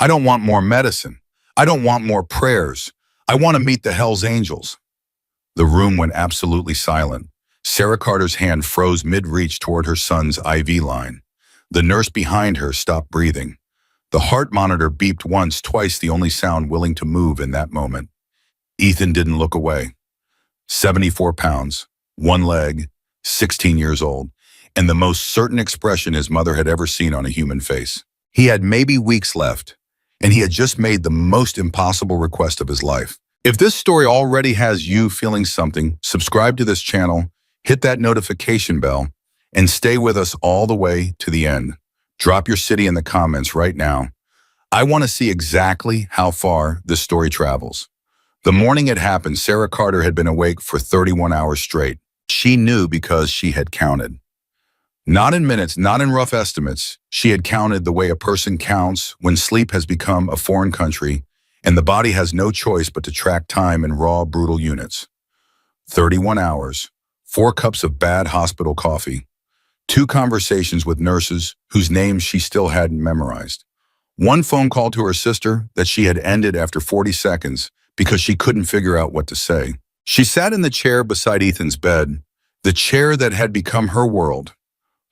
I don't want more medicine. I don't want more prayers. I want to meet the Hell's Angels. The room went absolutely silent. Sarah Carter's hand froze mid-reach toward her son's IV line. The nurse behind her stopped breathing. The heart monitor beeped once, twice the only sound willing to move in that moment. Ethan didn't look away. 74 pounds, one leg, 16 years old, and the most certain expression his mother had ever seen on a human face. He had maybe weeks left, and he had just made the most impossible request of his life. If this story already has you feeling something, subscribe to this channel, hit that notification bell, and stay with us all the way to the end. Drop your city in the comments right now. I want to see exactly how far this story travels. The morning it happened, Sarah Carter had been awake for 31 hours straight. She knew because she had counted. Not in minutes, not in rough estimates. She had counted the way a person counts when sleep has become a foreign country and the body has no choice but to track time in raw, brutal units. 31 hours, 4 cups of bad hospital coffee, 2 conversations with nurses whose names she still hadn't memorized, 1 phone call to her sister that she had ended after 40 seconds because she couldn't figure out what to say. She sat in the chair beside Ethan's bed, the chair that had become her world,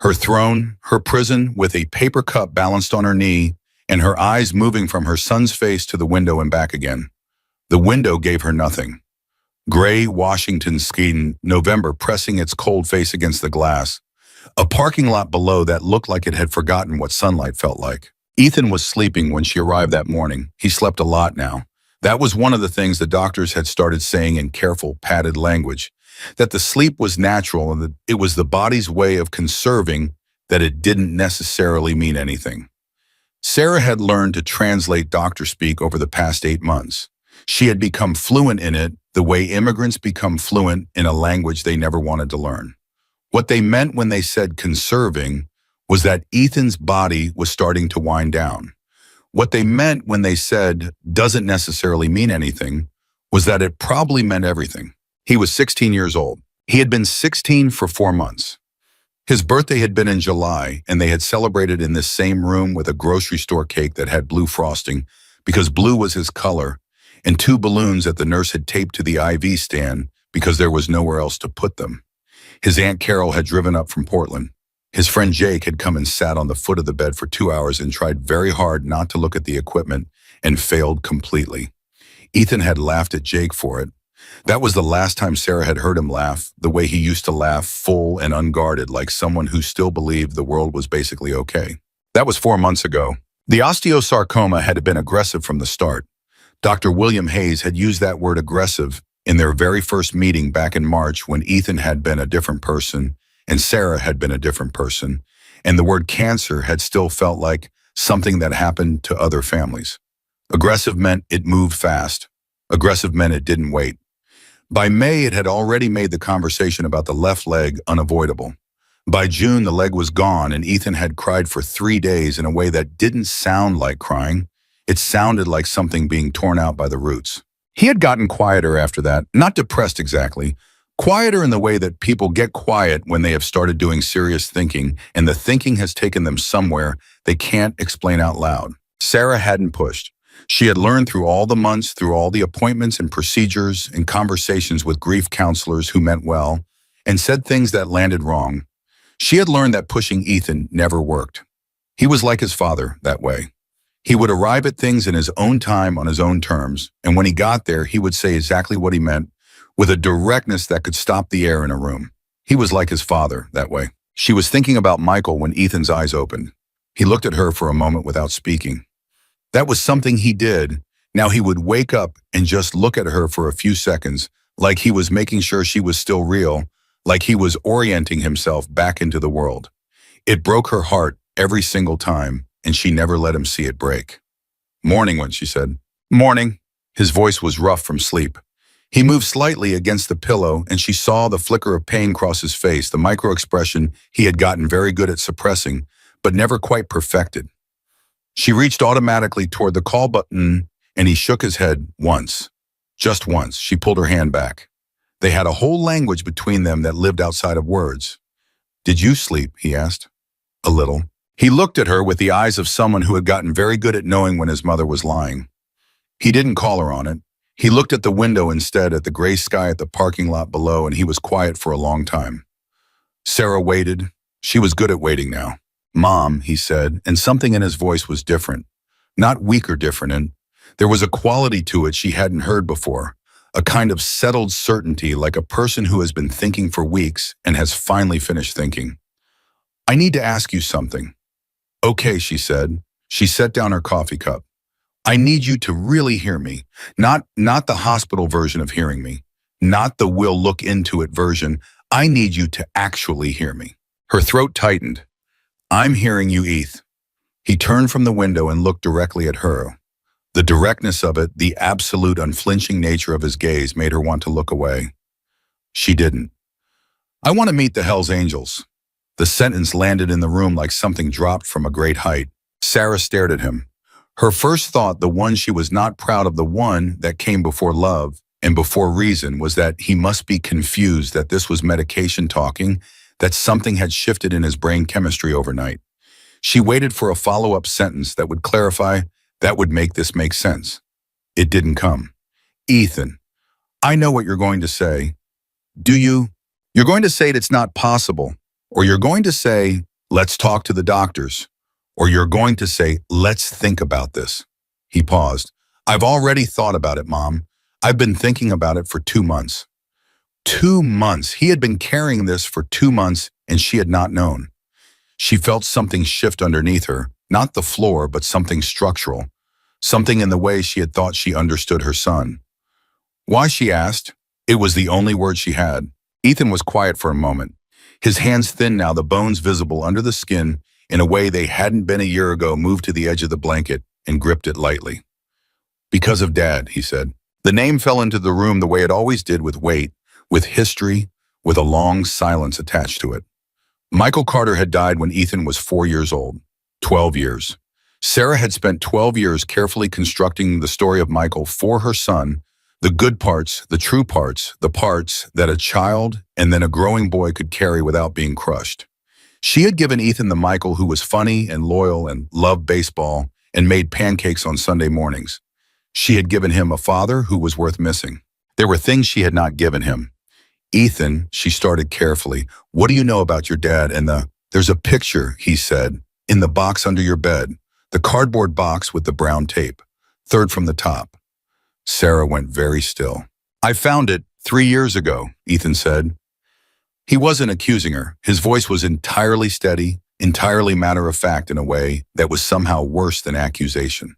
her throne, her prison, with a paper cup balanced on her knee and her eyes moving from her son's face to the window and back again. The window gave her nothing. Gray Washington skiing, November pressing its cold face against the glass. A parking lot below that looked like it had forgotten what sunlight felt like. Ethan was sleeping when she arrived that morning. He slept a lot now. That was one of the things the doctors had started saying in careful, padded language, that the sleep was natural and that it was the body's way of conserving, that it didn't necessarily mean anything. Sarah had learned to translate doctor speak over the past 8 months. She had become fluent in it the way immigrants become fluent in a language they never wanted to learn. What they meant when they said conserving was that Ethan's body was starting to wind down. What they meant when they said doesn't necessarily mean anything was that it probably meant everything. He was 16 years old. He had been 16 for 4 months. His birthday had been in July, and they had celebrated in this same room with a grocery store cake that had blue frosting because blue was his color, and 2 balloons that the nurse had taped to the IV stand because there was nowhere else to put them. His Aunt Carol had driven up from Portland. His friend Jake had come and sat on the foot of the bed for 2 hours and tried very hard not to look at the equipment and failed completely. Ethan had laughed at Jake for it. That was the last time Sarah had heard him laugh, the way he used to laugh, full and unguarded, like someone who still believed the world was basically okay. That was 4 months ago. The osteosarcoma had been aggressive from the start. Dr. William Hayes had used that word aggressive in their very first meeting back in March when Ethan had been a different person and Sarah had been a different person, and the word cancer had still felt like something that happened to other families. Aggressive meant it moved fast. Aggressive meant it didn't wait. By May, it had already made the conversation about the left leg unavoidable. By June, the leg was gone, and Ethan had cried for 3 days in a way that didn't sound like crying. It sounded like something being torn out by the roots. He had gotten quieter after that, not depressed exactly, quieter in the way that people get quiet when they have started doing serious thinking, and the thinking has taken them somewhere they can't explain out loud. Sarah hadn't pushed. She had learned through all the months, through all the appointments and procedures and conversations with grief counselors who meant well and said things that landed wrong. She had learned that pushing Ethan never worked. He was like his father that way. He would arrive at things in his own time on his own terms, and when he got there, he would say exactly what he meant with a directness that could stop the air in a room. He was like his father that way. She was thinking about Michael when Ethan's eyes opened. He looked at her for a moment without speaking. That was something he did. Now he would wake up and just look at her for a few seconds, like he was making sure she was still real, like he was orienting himself back into the world. It broke her heart every single time, and she never let him see it break. "Morning," when she said. "Morning." His voice was rough from sleep. He moved slightly against the pillow, and she saw the flicker of pain cross his face, the micro-expression he had gotten very good at suppressing, but never quite perfected. She reached automatically toward the call button, and he shook his head once. Just once. She pulled her hand back. They had a whole language between them that lived outside of words. "Did you sleep?" he asked. "A little." He looked at her with the eyes of someone who had gotten very good at knowing when his mother was lying. He didn't call her on it. He looked at the window instead, at the gray sky at the parking lot below, and he was quiet for a long time. Sarah waited. She was good at waiting now. "Mom," he said, and something in his voice was different. Not weak or different, and there was a quality to it she hadn't heard before, a kind of settled certainty, like a person who has been thinking for weeks and has finally finished thinking. "I need to ask you something." "Okay," she said. She set down her coffee cup. "I need you to really hear me. Not the hospital version of hearing me. Not the we'll look into it version. I need you to actually hear me." Her throat tightened. "I'm hearing you, Eth." He turned from the window and looked directly at her. The directness of it, the absolute unflinching nature of his gaze made her want to look away. She didn't. "I want to meet the Hells Angels." The sentence landed in the room like something dropped from a great height. Sarah stared at him. Her first thought, the one she was not proud of, the one that came before love and before reason, was that he must be confused, that this was medication talking, that something had shifted in his brain chemistry overnight. She waited for a follow-up sentence that would clarify, that would make this make sense. It didn't come. "Ethan, I know what you're going to say. Do you? You're going to say it's not possible, or you're going to say, let's talk to the doctors, or you're going to say, let's think about this." He paused. "I've already thought about it, Mom. I've been thinking about it for 2 months. 2 months. He had been carrying this for 2 months, and she had not known. She felt something shift underneath her, not the floor, but something structural, something in the way she had thought she understood her son. "Why?" she asked. It was the only word she had. Ethan was quiet for a moment. His hands thin now, the bones visible under the skin in a way they hadn't been a year ago, moved to the edge of the blanket and gripped it lightly. "Because of Dad," he said. The name fell into the room the way it always did, with weight, with history, with a long silence attached to it. Michael Carter had died when Ethan was 4 years old. 12 years. Sarah had spent 12 years carefully constructing the story of Michael for her son, the good parts, the true parts, the parts that a child and then a growing boy could carry without being crushed. She had given Ethan the Michael who was funny and loyal and loved baseball and made pancakes on Sunday mornings. She had given him a father who was worth missing. There were things she had not given him. "Ethan," she started carefully, "what do you know about your dad and there's a picture," he said, "in the box under your bed, the cardboard box with the brown tape, third from the top." Sarah went very still. "I found it 3 years ago," Ethan said. He wasn't accusing her. His voice was entirely steady, entirely matter-of-fact in a way that was somehow worse than accusation.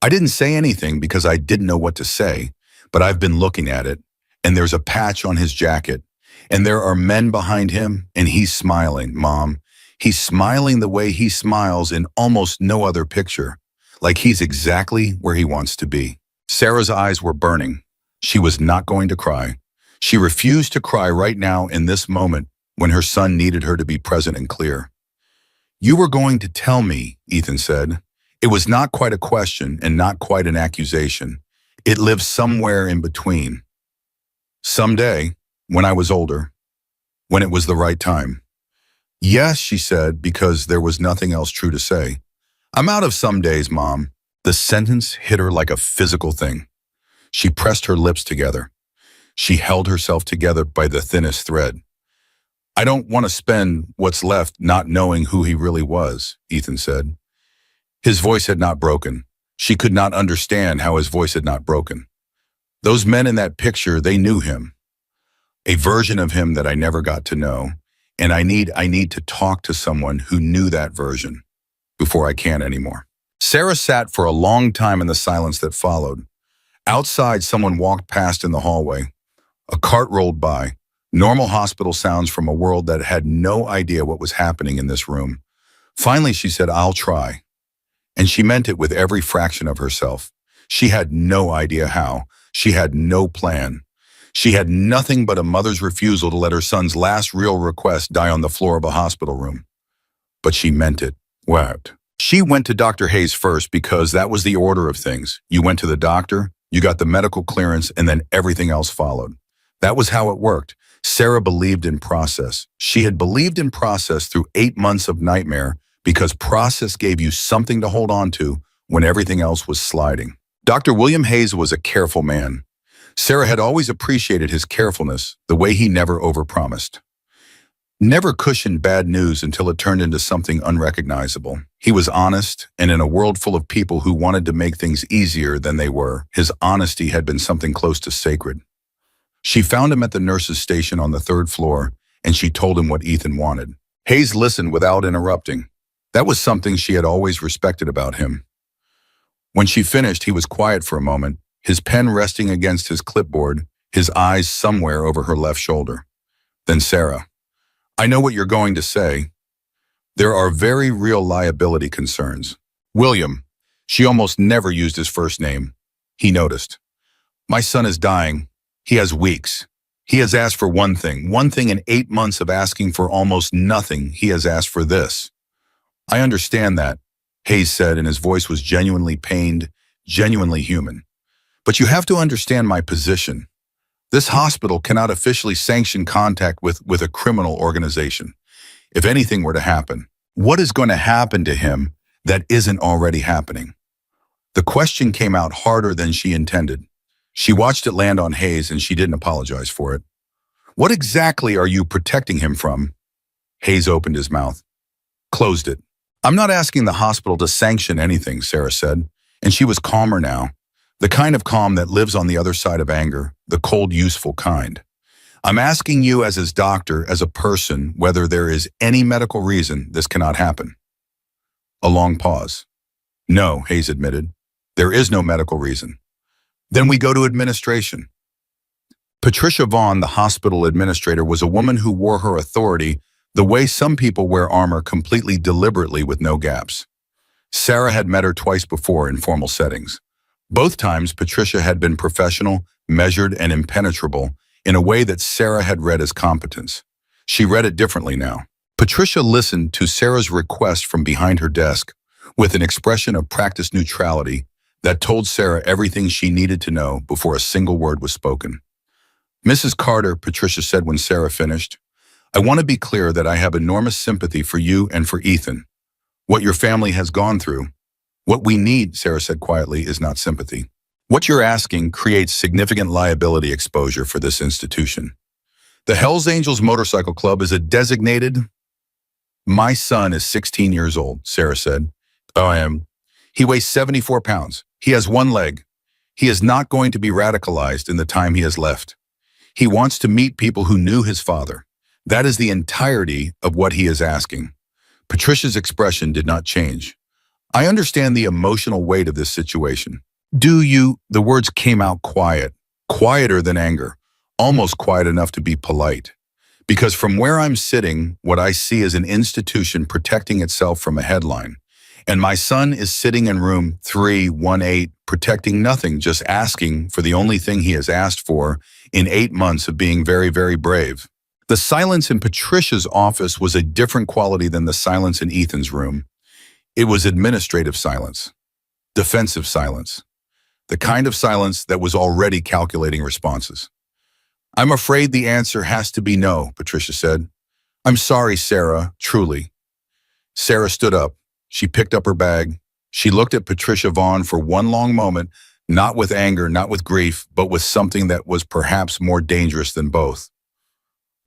"I didn't say anything because I didn't know what to say, but I've been looking at it, and there's a patch on his jacket, and there are men behind him, and he's smiling, Mom. He's smiling the way he smiles in almost no other picture, like he's exactly where he wants to be." Sarah's eyes were burning. She was not going to cry. She refused to cry right now in this moment when her son needed her to be present and clear. "You were going to tell me," Ethan said. It was not quite a question and not quite an accusation. It lived somewhere in between. "Someday, when I was older, when it was the right time." "Yes," she said, because there was nothing else true to say. "I'm out of some days, Mom." The sentence hit her like a physical thing. She pressed her lips together. She held herself together by the thinnest thread. "I don't want to spend what's left not knowing who he really was," Ethan said. His voice had not broken. She could not understand how his voice had not broken. "Those men in that picture, they knew him. A version of him that I never got to know. And I need to talk to someone who knew that version before I can't anymore." Sarah sat for a long time in the silence that followed. Outside, someone walked past in the hallway. A cart rolled by. Normal hospital sounds from a world that had no idea what was happening in this room. Finally, she said, "I'll try." And she meant it with every fraction of herself. She had no idea how. She had no plan. She had nothing but a mother's refusal to let her son's last real request die on the floor of a hospital room. But she meant it. What? She went to Dr. Hayes first because that was the order of things. You went to the doctor, you got the medical clearance, and then everything else followed. That was how it worked. Sarah believed in process. She had believed in process through 8 months of nightmare because process gave you something to hold on to when everything else was sliding. Dr. William Hayes was a careful man. Sarah had always appreciated his carefulness, the way he never overpromised. Never cushioned bad news until it turned into something unrecognizable. He was honest, and in a world full of people who wanted to make things easier than they were, his honesty had been something close to sacred. She found him at the nurse's station on the 3rd floor, and she told him what Ethan wanted. Hayes listened without interrupting. That was something she had always respected about him. When she finished, he was quiet for a moment, his pen resting against his clipboard, his eyes somewhere over her left shoulder. Then Sarah, I know what you're going to say. There are very real liability concerns. William, she almost never used his first name. He noticed. My son is dying. He has weeks. He has asked for one thing in 8 months of asking for almost nothing. He has asked for this. I understand that, Hayes said, and his voice was genuinely pained, genuinely human. But you have to understand my position. This hospital cannot officially sanction contact with a criminal organization. If anything were to happen, what is going to happen to him that isn't already happening? The question came out harder than she intended. She watched it land on Hayes, and she didn't apologize for it. What exactly are you protecting him from? Hayes opened his mouth, closed it. I'm not asking the hospital to sanction anything, Sarah said, and she was calmer now. The kind of calm that lives on the other side of anger, the cold, useful kind. I'm asking you as his doctor, as a person, whether there is any medical reason this cannot happen. A long pause. No, Hayes admitted. There is no medical reason. Then we go to administration. Patricia Vaughn, the hospital administrator, was a woman who wore her authority the way some people wear armor, completely deliberately with no gaps. Sarah had met her twice before in formal settings. Both times, Patricia had been professional, measured, and impenetrable in a way that Sarah had read as competence. She read it differently now. Patricia listened to Sarah's request from behind her desk with an expression of practiced neutrality that told Sarah everything she needed to know before a single word was spoken. Mrs. Carter, Patricia said when Sarah finished, I want to be clear that I have enormous sympathy for you and for Ethan. What your family has gone through. What we need, Sarah said quietly, is not sympathy. What you're asking creates significant liability exposure for this institution. The Hells Angels Motorcycle Club is a designated... My son is 16 years old, Sarah said. He weighs 74 pounds. He has one leg. He is not going to be radicalized in the time he has left. He wants to meet people who knew his father. That is the entirety of what he is asking. Patricia's expression did not change. I understand the emotional weight of this situation. Do you? The words came out quiet, quieter than anger, almost quiet enough to be polite. Because from where I'm sitting, what I see is an institution protecting itself from a headline. And my son is sitting in room 318, protecting nothing, just asking for the only thing he has asked for in 8 months of being very, very brave. The silence in Patricia's office was a different quality than the silence in Ethan's room. It was administrative silence, defensive silence, the kind of silence that was already calculating responses. I'm afraid the answer has to be no, Patricia said. I'm sorry, Sarah, truly. Sarah stood up. She picked up her bag. She looked at Patricia Vaughn for one long moment, not with anger, not with grief, but with something that was perhaps more dangerous than both.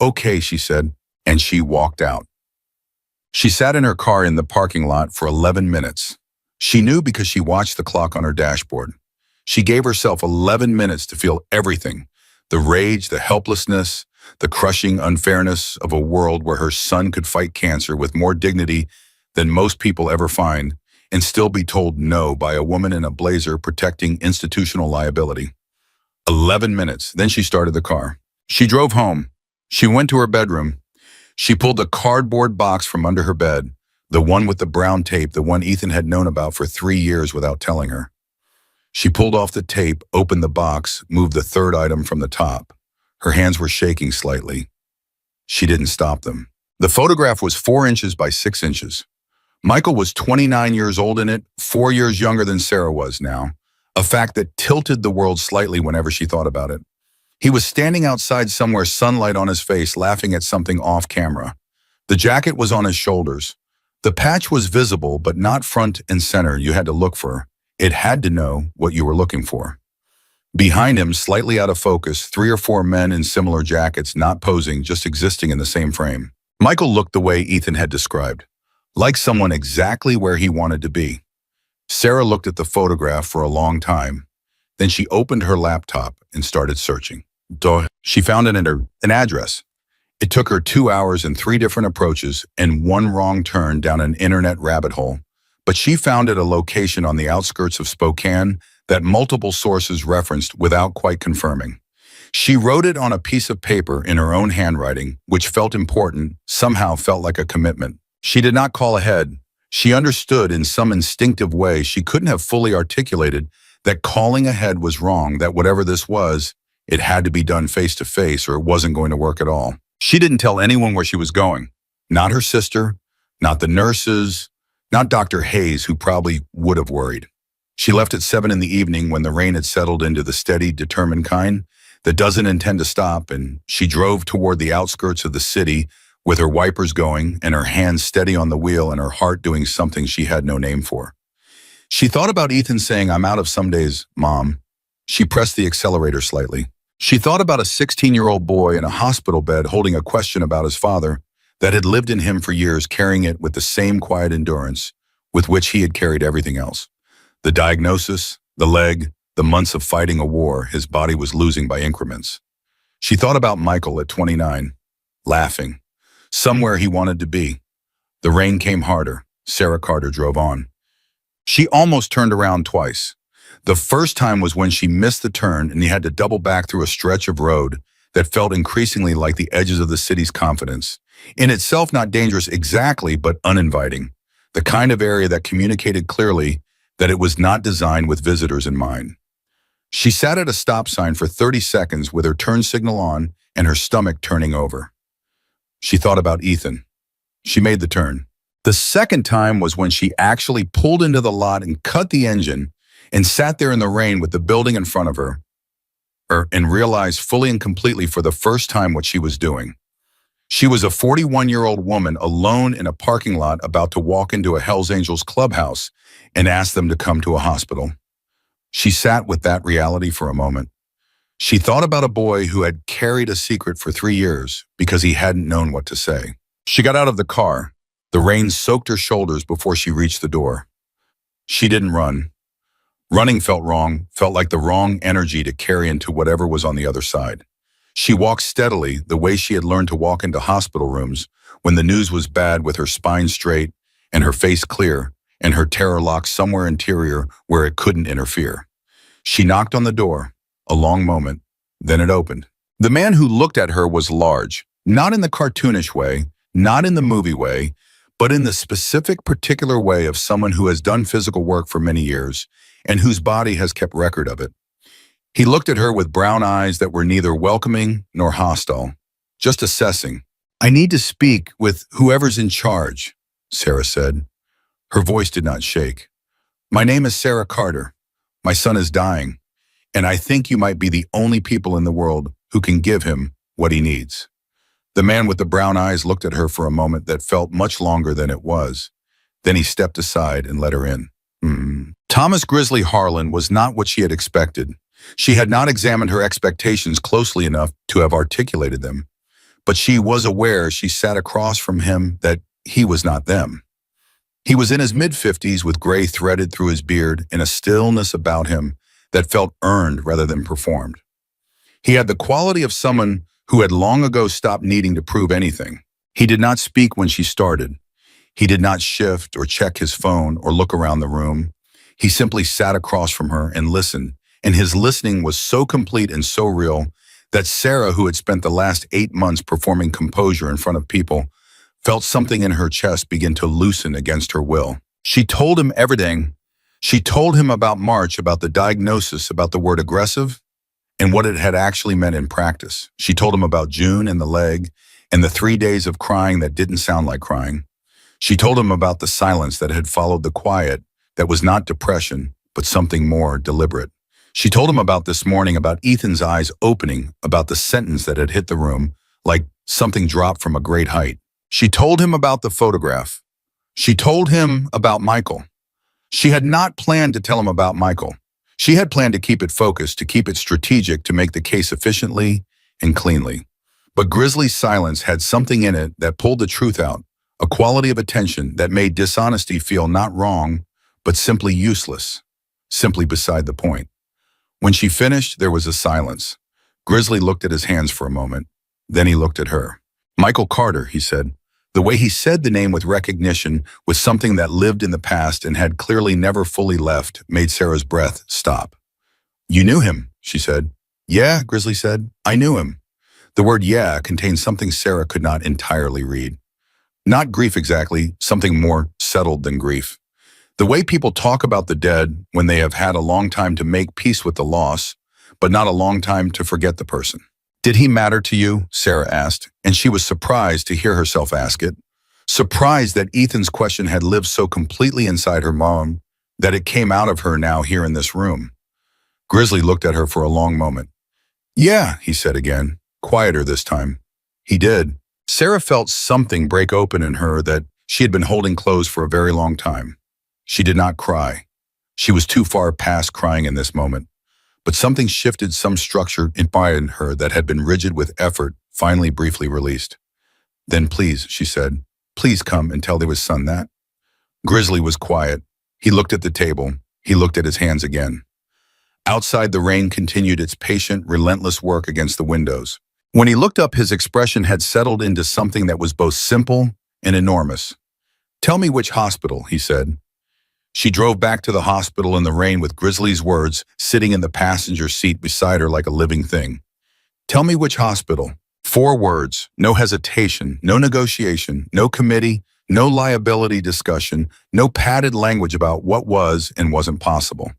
Okay, she said, and she walked out. She sat in her car in the parking lot for 11 minutes. She knew because she watched the clock on her dashboard. She gave herself 11 minutes to feel everything, the rage, the helplessness, the crushing unfairness of a world where her son could fight cancer with more dignity than most people ever find and still be told no by a woman in a blazer protecting institutional liability. 11 minutes, then she started the car. She drove home. She went to her bedroom. She pulled the cardboard box from under her bed, the one with the brown tape, the one Ethan had known about for 3 years without telling her. She pulled off the tape, opened the box, moved the third item from the top. Her hands were shaking slightly. She didn't stop them. The photograph was 4 inches by 6 inches. Michael was 29 years old in it, 4 years younger than Sarah was now, a fact that tilted the world slightly whenever she thought about it. He was standing outside somewhere, sunlight on his face, laughing at something off camera. The jacket was on his shoulders. The patch was visible, but not front and center. You had to look for. It had to know what you were looking for. Behind him, slightly out of focus, 3 or 4 men in similar jackets, not posing, just existing in the same frame. Michael looked the way Ethan had described, like someone exactly where he wanted to be. Sarah looked at the photograph for a long time. Then she opened her laptop and started searching. She found an address. It took her 2 hours and 3 different approaches and 1 wrong turn down an internet rabbit hole. But she found it a location on the outskirts of Spokane that multiple sources referenced without quite confirming. She wrote it on a piece of paper in her own handwriting, which felt important, somehow felt like a commitment. She did not call ahead. She understood in some instinctive way she couldn't have fully articulated that calling ahead was wrong, that whatever this was, it had to be done face to face or it wasn't going to work at all. She didn't tell anyone where she was going. Not her sister, not the nurses, not Dr. Hayes, who probably would have worried. She left at 7 in the evening when the rain had settled into the steady, determined kind that doesn't intend to stop, and she drove toward the outskirts of the city with her wipers going and her hands steady on the wheel and her heart doing something she had no name for. She thought about Ethan saying, "I'm out of some days, Mom." She pressed the accelerator slightly. She thought about a 16-year-old boy in a hospital bed holding a question about his father that had lived in him for years, carrying it with the same quiet endurance with which he had carried everything else. The diagnosis, the leg, the months of fighting a war his body was losing by increments. She thought about Michael at 29, laughing, somewhere he wanted to be. The rain came harder. Sarah Carter drove on. She almost turned around twice. The first time was when she missed the turn and he had to double back through a stretch of road that felt increasingly like the edges of the city's confidence. In itself not dangerous exactly, but uninviting. The kind of area that communicated clearly that it was not designed with visitors in mind. She sat at a stop sign for 30 seconds with her turn signal on and her stomach turning over. She thought about Ethan. She made the turn. The second time was when she actually pulled into the lot and cut the engine and sat there in the rain with the building in front of her and realized fully and completely for the first time what she was doing. She was a 41-year-old woman alone in a parking lot about to walk into a Hells Angels clubhouse and ask them to come to a hospital. She sat with that reality for a moment. She thought about a boy who had carried a secret for 3 years because he hadn't known what to say. She got out of the car. The rain soaked her shoulders before she reached the door. She didn't run. Running felt wrong, felt like the wrong energy to carry into whatever was on the other side. She walked steadily, the way she had learned to walk into hospital rooms when the news was bad, with her spine straight and her face clear and her terror locked somewhere interior where it couldn't interfere. She knocked on the door, a long moment, then it opened. The man who looked at her was large, not in the cartoonish way, not in the movie way, but in the specific, particular way of someone who has done physical work for many years and whose body has kept record of it. He looked at her with brown eyes that were neither welcoming nor hostile, just assessing. "I need to speak with whoever's in charge," Sarah said. Her voice did not shake. "My name is Sarah Carter. My son is dying, and I think you might be the only people in the world who can give him what he needs." The man with the brown eyes looked at her for a moment that felt much longer than it was. Then he stepped aside and let her in. Thomas Grizzly Harlan was not what she had expected. She had not examined her expectations closely enough to have articulated them, but she was aware she sat across from him that he was not them. He was in his mid-50s with gray threaded through his beard and a stillness about him that felt earned rather than performed. He had the quality of someone who had long ago stopped needing to prove anything. He did not speak when she started. He did not shift or check his phone or look around the room. He simply sat across from her and listened, and his listening was so complete and so real that Sarah, who had spent the last 8 months performing composure in front of people, felt something in her chest begin to loosen against her will. She told him everything. She told him about March, about the diagnosis, about the word aggressive, and what it had actually meant in practice. She told him about June and the leg, and the 3 days of crying that didn't sound like crying. She told him about the silence that had followed the quiet, that was not depression, but something more deliberate. She told him about this morning, about Ethan's eyes opening, about the sentence that had hit the room, like something dropped from a great height. She told him about the photograph, She told him about Michael. She had not planned to tell him about Michael. She had planned to keep it focused, to keep it strategic, to make the case efficiently and cleanly. But Grizzly's silence had something in it that pulled the truth out, a quality of attention that made dishonesty feel not wrong, but simply useless, simply beside the point. When she finished, there was a silence. Grizzly looked at his hands for a moment. Then he looked at her. Michael Carter, he said. The way he said the name with recognition, with something that lived in the past and had clearly never fully left, made Sarah's breath stop. You knew him, she said. Yeah, Grizzly said. I knew him. The word yeah contained something Sarah could not entirely read. Not grief exactly, something more settled than grief. The way people talk about the dead when they have had a long time to make peace with the loss, but not a long time to forget the person. Did he matter to you? Sarah asked, and she was surprised to hear herself ask it. Surprised that Ethan's question had lived so completely inside her mom that it came out of her now here in this room. Grizzly looked at her for a long moment. Yeah, he said again, quieter this time. He did. Sarah felt something break open in her that she had been holding closed for a very long time. She did not cry. She was too far past crying in this moment. But something shifted, some structure in her that had been rigid with effort, finally briefly released. Then please, she said, please come and tell his son that. Grizzly was quiet. He looked at the table. He looked at his hands again. Outside, the rain continued its patient, relentless work against the windows. When he looked up, his expression had settled into something that was both simple and enormous. Tell me which hospital, he said. She drove back to the hospital in the rain with Grizzly's words sitting in the passenger seat beside her like a living thing. Tell me which hospital. 4 words, no hesitation, no negotiation, no committee, no liability discussion, no padded language about what was and wasn't possible.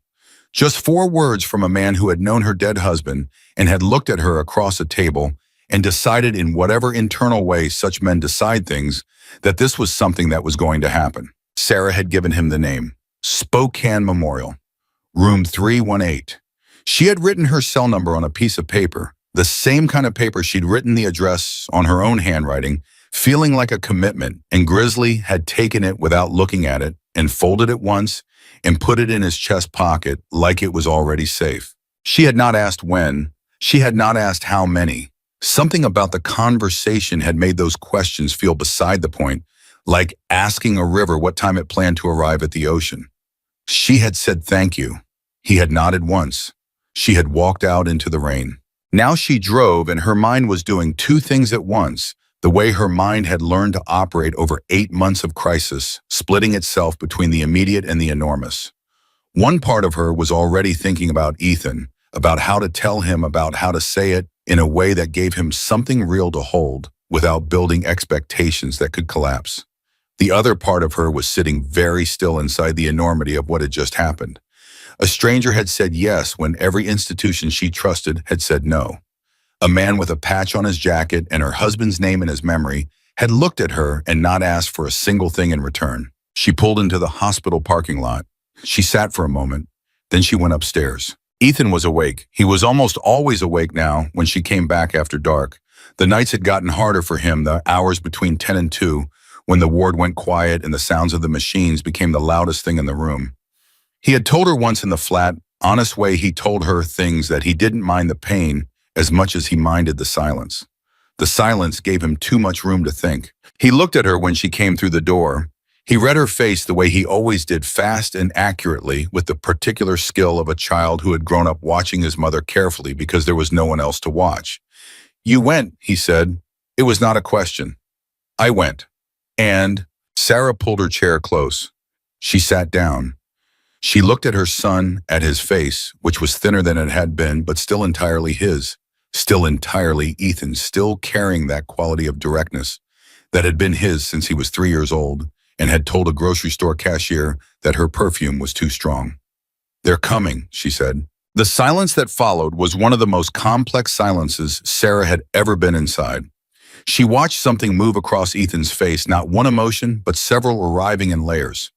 Just 4 words from a man who had known her dead husband and had looked at her across a table and decided in whatever internal way such men decide things that this was something that was going to happen. Sarah had given him the name. Spokane Memorial, room 318. She had written her cell number on a piece of paper, the same kind of paper she'd written the address on her own handwriting, feeling like a commitment, and Grizzly had taken it without looking at it and folded it once and put it in his chest pocket like it was already safe. She had not asked when, she had not asked how many. Something about the conversation had made those questions feel beside the point, like asking a river what time it planned to arrive at the ocean. She had said thank you. He had nodded once. She had walked out into the rain. Now she drove, and her mind was doing 2 things at once, the way her mind had learned to operate over 8 months of crisis, splitting itself between the immediate and the enormous. One part of her was already thinking about Ethan, about how to tell him, about how to say it in a way that gave him something real to hold without building expectations that could collapse. The other part of her was sitting very still inside the enormity of what had just happened. A stranger had said yes when every institution she trusted had said no. A man with a patch on his jacket and her husband's name in his memory had looked at her and not asked for a single thing in return. She pulled into the hospital parking lot. She sat for a moment. Then she went upstairs. Ethan was awake. He was almost always awake now when she came back after dark. The nights had gotten harder for him, the hours between 10 and 2, when the ward went quiet and the sounds of the machines became the loudest thing in the room. He had told her once in the flat, honest way he told her things that he didn't mind the pain as much as he minded the silence. The silence gave him too much room to think. He looked at her when she came through the door. He read her face the way he always did, fast and accurately, with the particular skill of a child who had grown up watching his mother carefully because there was no one else to watch. You went, he said. It was not a question. I went. And Sarah pulled her chair close. She sat down. She looked at her son, at his face, which was thinner than it had been, but still entirely his, still entirely Ethan's, still carrying that quality of directness that had been his since he was 3 years old and had told a grocery store cashier that her perfume was too strong. They're coming, she said. The silence that followed was one of the most complex silences Sarah had ever been inside. She watched something move across Ethan's face, not one emotion, but several arriving in layers.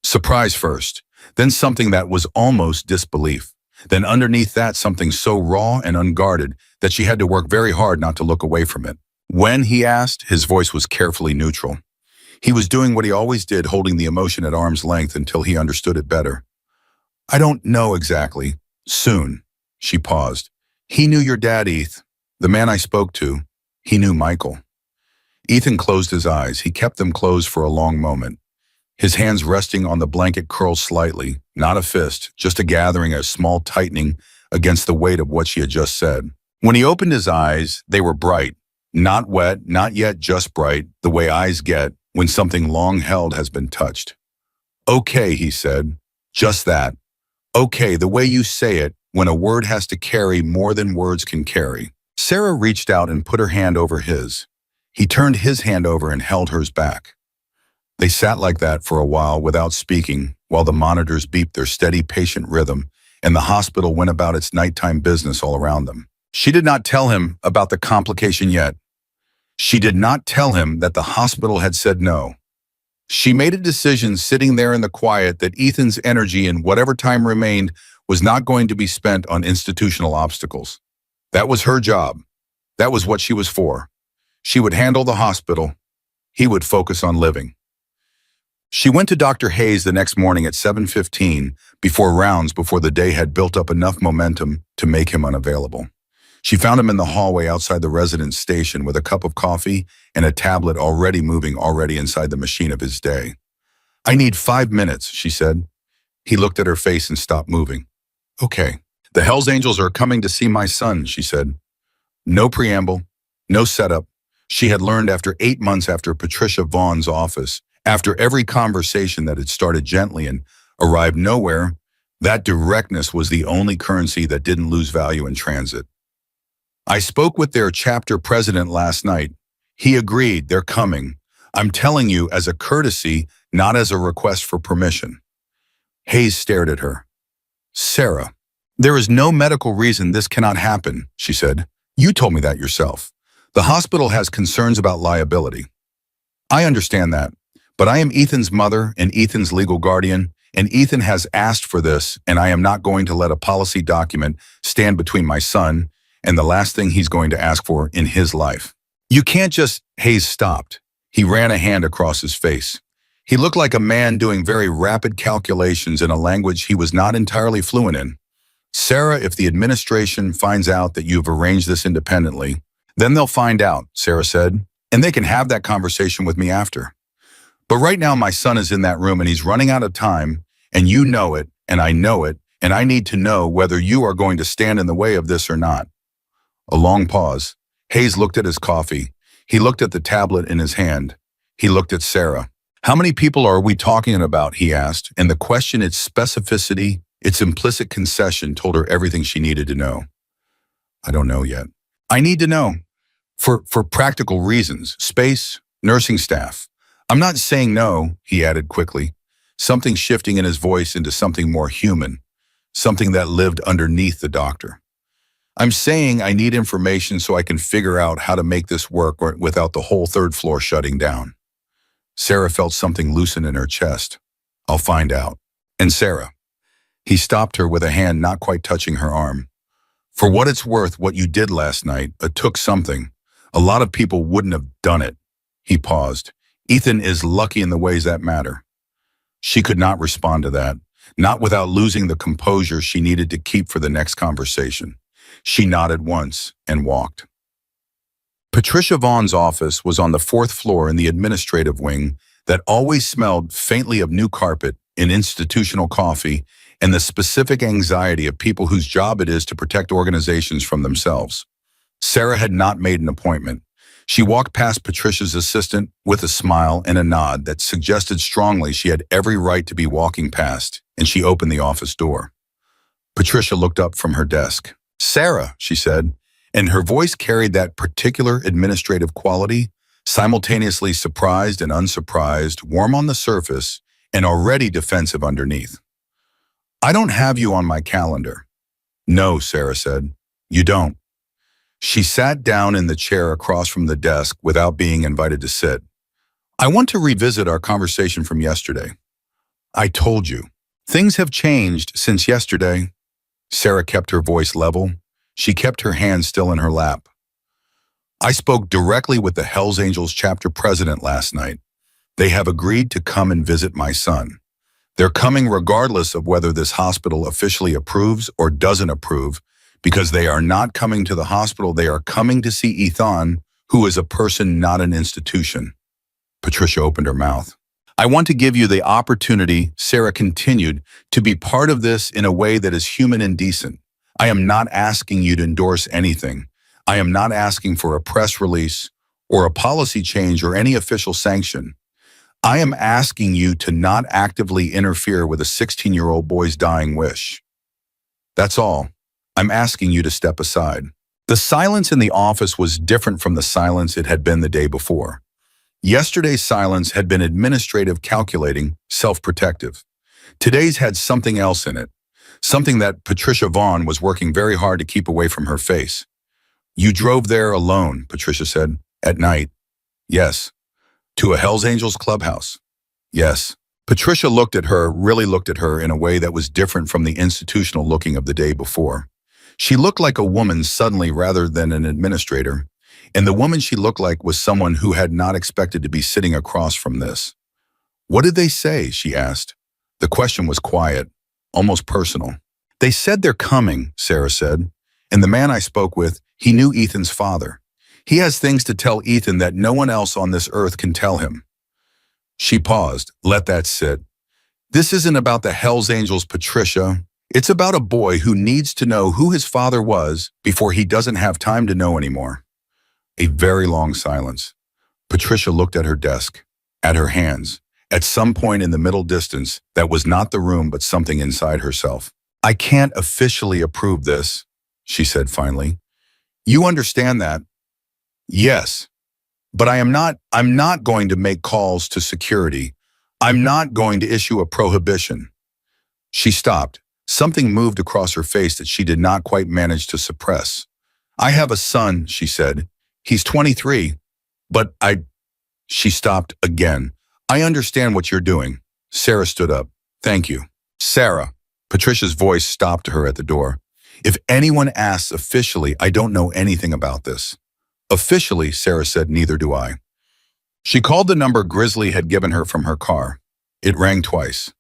Surprise first, then something that was almost disbelief. Then underneath that, something so raw and unguarded that she had to work very hard not to look away from it. When, he asked, his voice was carefully neutral. He was doing what he always did, holding the emotion at arm's length until he understood it better. I don't know exactly. Soon. She paused. He knew your dad, Eth. The man I spoke to. He knew Michael. Ethan closed his eyes. He kept them closed for a long moment. His hands resting on the blanket curled slightly, not a fist, just a gathering, a small tightening against the weight of what she had just said. When he opened his eyes, they were bright. Not wet, not yet just bright, the way eyes get when something long held has been touched. Okay, he said. Just that. Okay, the way you say it, when a word has to carry more than words can carry. Sarah reached out and put her hand over his. He turned his hand over and held hers back. They sat like that for a while without speaking, while the monitors beeped their steady, patient rhythm, and the hospital went about its nighttime business all around them. She did not tell him about the complication yet. She did not tell him that the hospital had said no. She made a decision sitting there in the quiet that Ethan's energy in whatever time remained was not going to be spent on institutional obstacles. That was her job. That was what she was for. She would handle the hospital. He would focus on living. She went to Dr. Hayes the next morning at 7:15 before the day had built up enough momentum to make him unavailable. She found him in the hallway outside the residence station with a cup of coffee and a tablet already moving inside the machine of his day. I need 5 minutes, she said. He looked at her face and stopped moving. Okay. The Hells Angels are coming to see my son, she said. No preamble, no setup. She had learned after 8 months after Patricia Vaughn's office, after every conversation that had started gently and arrived nowhere, that directness was the only currency that didn't lose value in transit. I spoke with their chapter president last night. He agreed, they're coming. I'm telling you as a courtesy, not as a request for permission. Hayes stared at her. Sarah, there is no medical reason this cannot happen, she said. You told me that yourself. The hospital has concerns about liability. I understand that, but I am Ethan's mother and Ethan's legal guardian, and Ethan has asked for this, and I am not going to let a policy document stand between my son and the last thing he's going to ask for in his life. You can't just... Hayes stopped. He ran a hand across his face. He looked like a man doing very rapid calculations in a language he was not entirely fluent in. Sarah, if the administration finds out that you've arranged this independently, then they'll find out, Sarah said, and they can have that conversation with me after. But right now my son is in that room and he's running out of time, and you know it, and I know it, and I need to know whether you are going to stand in the way of this or not. A long pause. Hayes looked at his coffee. He looked at the tablet in his hand. He looked at Sarah. How many people are we talking about, he asked, and the question, its specificity, its implicit concession told her everything she needed to know. I don't know yet. I need to know. For practical reasons, space, nursing staff. I'm not saying no, he added quickly, something shifting in his voice into something more human, something that lived underneath the doctor. I'm saying I need information so I can figure out how to make this work without the whole third floor shutting down. Sarah felt something loosen in her chest. I'll find out. And Sarah. He stopped her with a hand not quite touching her arm. For what it's worth, what you did last night, it took something. A lot of people wouldn't have done it. He paused. Ethan is lucky in the ways that matter. She could not respond to that, not without losing the composure she needed to keep for the next conversation. She nodded once and walked. Patricia Vaughn's office was on the 4th floor in the administrative wing that always smelled faintly of new carpet and institutional coffee and the specific anxiety of people whose job it is to protect organizations from themselves. Sarah had not made an appointment. She walked past Patricia's assistant with a smile and a nod that suggested strongly she had every right to be walking past, and she opened the office door. Patricia looked up from her desk. Sarah, she said, and her voice carried that particular administrative quality, simultaneously surprised and unsurprised, warm on the surface, and already defensive underneath. I don't have you on my calendar. No, Sarah said. You don't. She sat down in the chair across from the desk without being invited to sit. I want to revisit our conversation from yesterday. I told you. Things have changed since yesterday. Sarah kept her voice level. She kept her hand still in her lap. I spoke directly with the Hells Angels chapter president last night. They have agreed to come and visit my son. They're coming regardless of whether this hospital officially approves or doesn't approve, because they are not coming to the hospital, they are coming to see Ethan, who is a person, not an institution. Patricia opened her mouth. I want to give you the opportunity, Sarah continued, to be part of this in a way that is human and decent. I am not asking you to endorse anything. I am not asking for a press release or a policy change or any official sanction. I am asking you to not actively interfere with a 16-year-old boy's dying wish. That's all. I'm asking you to step aside. The silence in the office was different from the silence it had been the day before. Yesterday's silence had been administrative, calculating, self-protective. Today's had something else in it, something that Patricia Vaughn was working very hard to keep away from her face. You drove there alone, Patricia said, at night. Yes. To a Hells Angels clubhouse. Yes. Patricia really looked at her in a way that was different from the institutional looking of the day before. She looked like a woman suddenly rather than an administrator, and the woman she looked like was someone who had not expected to be sitting across from this. What did they say? She asked. The question was quiet, almost personal. They said they're coming, Sarah said, and the man I spoke with, he knew Ethan's father. He has things to tell Ethan that no one else on this earth can tell him. She paused. Let that sit. This isn't about the Hells Angels, Patricia. It's about a boy who needs to know who his father was before he doesn't have time to know anymore. A very long silence. Patricia looked at her desk, at her hands, at some point in the middle distance that was not the room but something inside herself. I can't officially approve this, she said finally. You understand that? Yes. But I'm not going to make calls to security. I'm not going to issue a prohibition. She stopped. Something moved across her face that she did not quite manage to suppress. I have a son, she said. He's 23. But She stopped again. I understand what you're doing. Sarah stood up. Thank you. Sarah. Patricia's voice stopped her at the door. If anyone asks officially, I don't know anything about this. Officially, Sarah said, neither do I. She called the number Grizzly had given her from her car. It rang twice.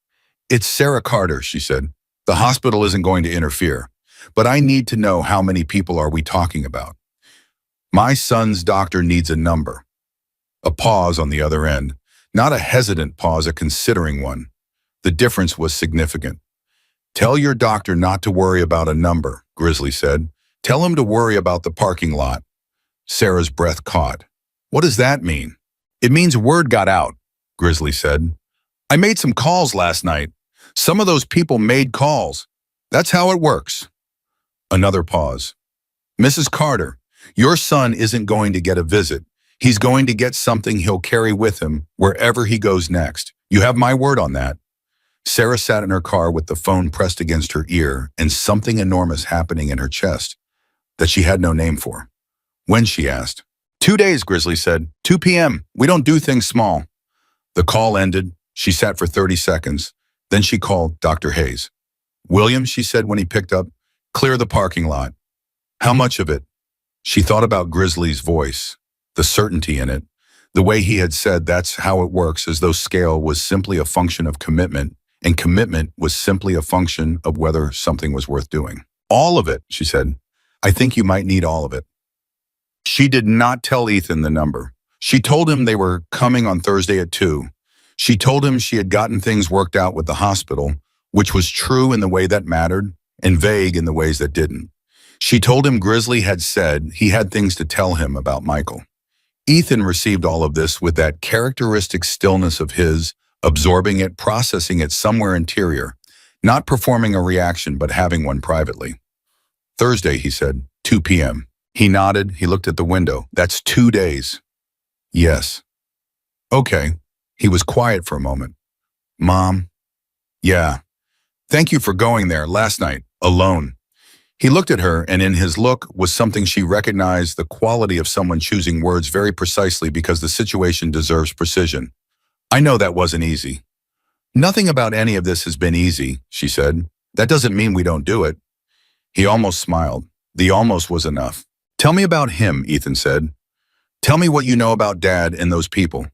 It's Sarah Carter, she said. The hospital isn't going to interfere, but I need to know how many people are we talking about. My son's doctor needs a number. A pause on the other end, not a hesitant pause, a considering one. The difference was significant. Tell your doctor not to worry about a number, Grizzly said. Tell him to worry about the parking lot. Sarah's breath caught. What does that mean? It means word got out, Grizzly said. I made some calls last night. Some of those people made calls. That's how it works. Another pause. Mrs. Carter, your son isn't going to get a visit. He's going to get something he'll carry with him wherever he goes next. You have my word on that. Sarah sat in her car with the phone pressed against her ear and something enormous happening in her chest that she had no name for. When, she asked. 2 days, Grizzly said. 2 p.m. We don't do things small. The call ended. She sat for 30 seconds. Then she called Dr. Hayes. William, she said when he picked up, clear the parking lot. How much of it? She thought about Grizzly's voice, the certainty in it, the way he had said that's how it works, as though scale was simply a function of commitment, and commitment was simply a function of whether something was worth doing. All of it, she said. I think you might need all of it. She did not tell Ethan the number. She told him they were coming on Thursday at 2. She told him she had gotten things worked out with the hospital, which was true in the way that mattered and vague in the ways that didn't. She told him Grizzly had said he had things to tell him about Michael. Ethan received all of this with that characteristic stillness of his, absorbing it, processing it somewhere interior, not performing a reaction but having one privately. Thursday, he said, 2 p.m. He nodded. He looked at the window. That's 2 days. Yes. Okay. He was quiet for a moment. Mom? Yeah. Thank you for going there last night, alone. He looked at her, and in his look was something she recognized, the quality of someone choosing words very precisely because the situation deserves precision. I know that wasn't easy. Nothing about any of this has been easy, she said. That doesn't mean we don't do it. He almost smiled. The almost was enough. Tell me about him, Ethan said. Tell me what you know about Dad and those people.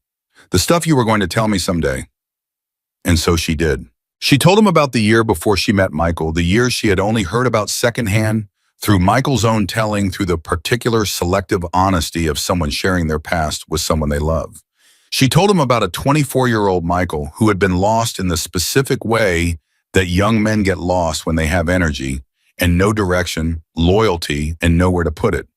The stuff you were going to tell me someday. And so she did. She told him about the year before she met Michael, the years she had only heard about secondhand, through Michael's own telling, through the particular selective honesty of someone sharing their past with someone they love. She told him about a 24-year-old Michael who had been lost in the specific way that young men get lost when they have energy and no direction, loyalty, and nowhere to put it.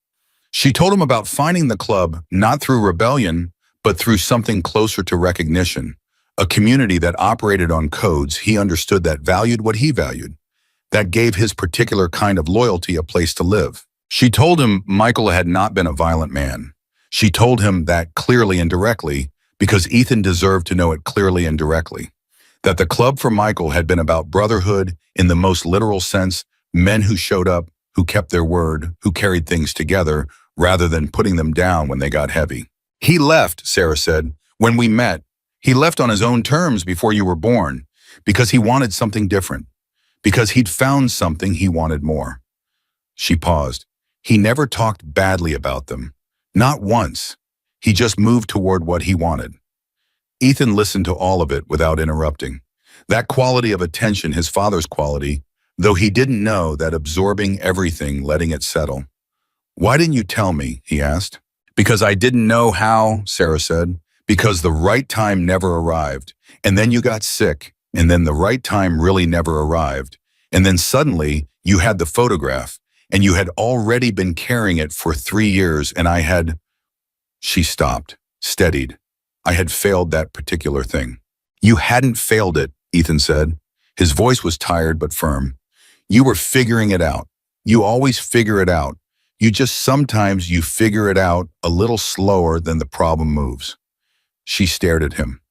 She told him about finding the club not through rebellion, but through something closer to recognition, a community that operated on codes he understood that valued what he valued, that gave his particular kind of loyalty a place to live. She told him Michael had not been a violent man. She told him that clearly and directly, because Ethan deserved to know it clearly and directly, that the club for Michael had been about brotherhood in the most literal sense, men who showed up, who kept their word, who carried things together, rather than putting them down when they got heavy. He left, Sarah said, when we met. He left on his own terms before you were born, because he wanted something different, because he'd found something he wanted more. She paused. He never talked badly about them. Not once. He just moved toward what he wanted. Ethan listened to all of it without interrupting. That quality of attention, his father's quality, though he didn't know that absorbing everything, letting it settle. Why didn't you tell me? He asked. Because I didn't know how, Sarah said. Because the right time never arrived. And then you got sick. And then the right time really never arrived. And then suddenly you had the photograph. And you had already been carrying it for 3 years. And I had... She stopped, steadied. I had failed that particular thing. You hadn't failed it, Ethan said. His voice was tired but firm. You were figuring it out. You always figure it out. You just sometimes you figure it out a little slower than the problem moves. She stared at him.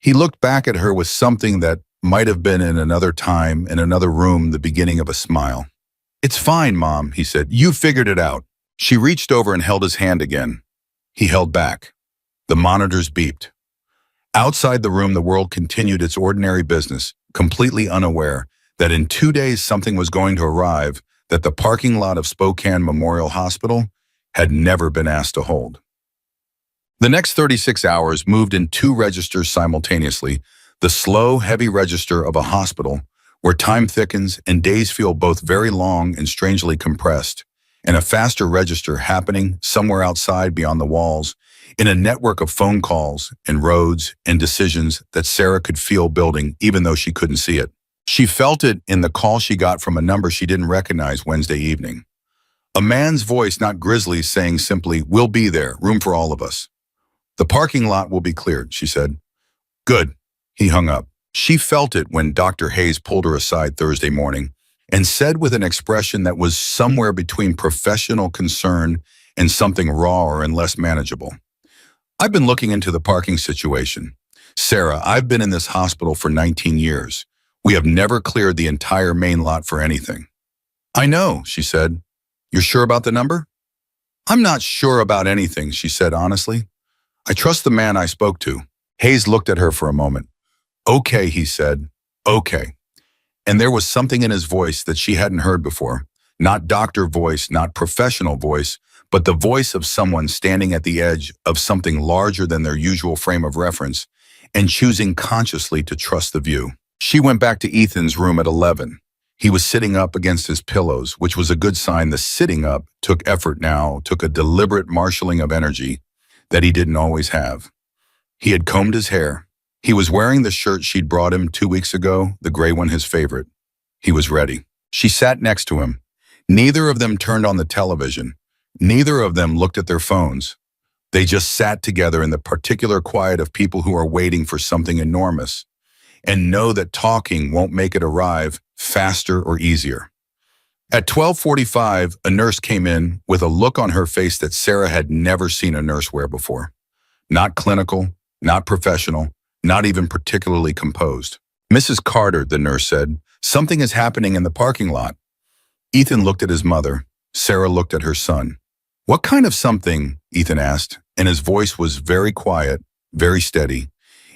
He looked back at her with something that might have been in another time, in another room, the beginning of a smile. It's fine, Mom, he said. You figured it out. She reached over and held his hand again. He held back. The monitors beeped. Outside the room, the world continued its ordinary business, completely unaware that in 2 days something was going to arrive that the parking lot of Spokane Memorial Hospital had never been asked to hold. The next 36 hours moved in 2 registers simultaneously, the slow, heavy register of a hospital where time thickens and days feel both very long and strangely compressed, and a faster register happening somewhere outside beyond the walls in a network of phone calls and roads and decisions that Sarah could feel building even though she couldn't see it. She felt it in the call she got from a number she didn't recognize Wednesday evening. A man's voice, not Grizzly's, saying simply, "We'll be there, room for all of us." "The parking lot will be cleared," she said. "Good." He hung up. She felt it when Dr. Hayes pulled her aside Thursday morning and said with an expression that was somewhere between professional concern and something rawer and less manageable, "I've been looking into the parking situation. Sarah, I've been in this hospital for 19 years. We have never cleared the entire main lot for anything." "I know," she said. "You're sure about the number?" "I'm not sure about anything," she said honestly. "I trust the man I spoke to." Hayes looked at her for a moment. "Okay," he said. "Okay." And there was something in his voice that she hadn't heard before. Not doctor voice, not professional voice, but the voice of someone standing at the edge of something larger than their usual frame of reference and choosing consciously to trust the view. She went back to Ethan's room at 11. He was sitting up against his pillows, which was a good sign. The sitting up took effort now, took a deliberate marshaling of energy that he didn't always have. He had combed his hair. He was wearing the shirt she'd brought him 2 weeks ago, the gray one, his favorite. He was ready. She sat next to him. Neither of them turned on the television. Neither of them looked at their phones. They just sat together in the particular quiet of people who are waiting for something enormous and know that talking won't make it arrive faster or easier. At 12:45, a nurse came in with a look on her face that Sarah had never seen a nurse wear before. Not clinical, not professional, not even particularly composed. "Mrs. Carter," the nurse said, "something is happening in the parking lot." Ethan looked at his mother. Sarah looked at her son. "What kind of something?" Ethan asked, and his voice was very quiet, very steady.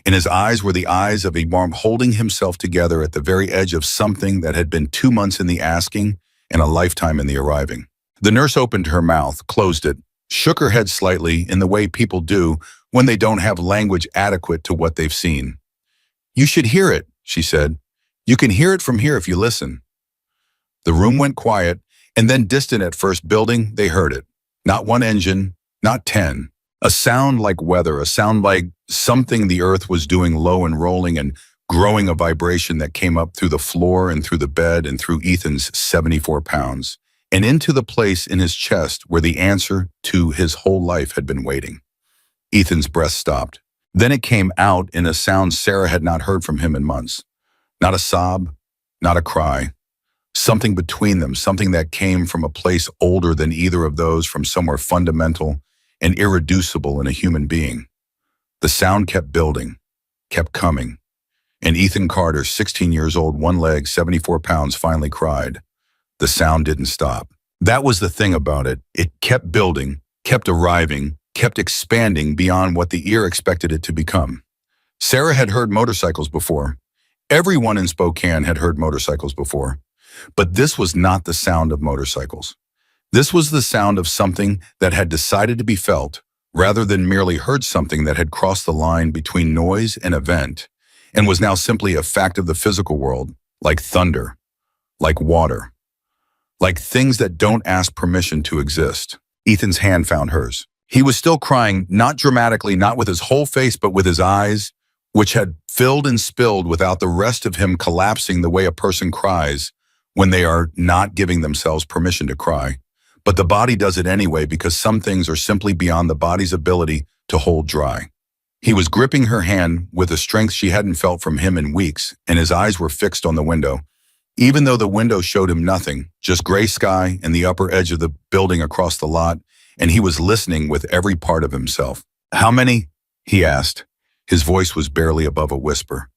In his eyes were the eyes of a man holding himself together at the very edge of something that had been 2 months in the asking and a lifetime in the arriving. The nurse opened her mouth, closed it, shook her head slightly in the way people do when they don't have language adequate to what they've seen. "You should hear it," she said. "You can hear it from here if you listen." The room went quiet, and then distant at first building, they heard it. Not one engine, not 10. A sound like weather, a sound like something the earth was doing low and rolling and growing, a vibration that came up through the floor and through the bed and through Ethan's 74 pounds, and into the place in his chest where the answer to his whole life had been waiting. Ethan's breath stopped. Then it came out in a sound Sarah had not heard from him in months. Not a sob, not a cry. Something between them, something that came from a place older than either of those, from somewhere fundamental and irreducible in a human being. The sound kept building, kept coming, and Ethan Carter, 16 years old, one leg, 74 pounds, finally cried. The sound didn't stop. That was the thing about it. It kept building, kept arriving, kept expanding beyond what the ear expected it to become. Sarah had heard motorcycles before. Everyone in Spokane had heard motorcycles before. But this was not the sound of motorcycles. This was the sound of something that had decided to be felt, rather than merely heard, something that had crossed the line between noise and event, and was now simply a fact of the physical world, like thunder, like water, like things that don't ask permission to exist. Ethan's hand found hers. He was still crying, not dramatically, not with his whole face, but with his eyes, which had filled and spilled without the rest of him collapsing the way a person cries when they are not giving themselves permission to cry. But the body does it anyway, because some things are simply beyond the body's ability to hold dry. He was gripping her hand with a strength she hadn't felt from him in weeks, and his eyes were fixed on the window. Even though the window showed him nothing, just gray sky and the upper edge of the building across the lot, and he was listening with every part of himself. "How many?" he asked. His voice was barely above a whisper.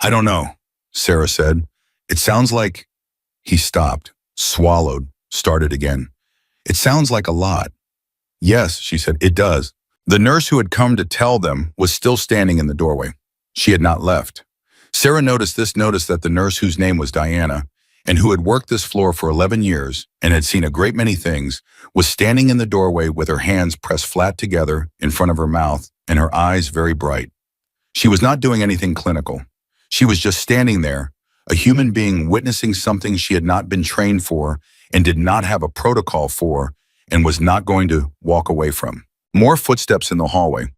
"I don't know," Sarah said. "It sounds like..." He stopped, swallowed, started again. "It sounds like a lot." "Yes," she said, "it does." The nurse who had come to tell them was still standing in the doorway. She had not left. Sarah noticed that the nurse, whose name was Diana, and who had worked this floor for 11 years and had seen a great many things, was standing in the doorway with her hands pressed flat together in front of her mouth and her eyes very bright. She was not doing anything clinical. She was just standing there, a human being witnessing something she had not been trained for and did not have a protocol for and was not going to walk away from. More footsteps in the hallway.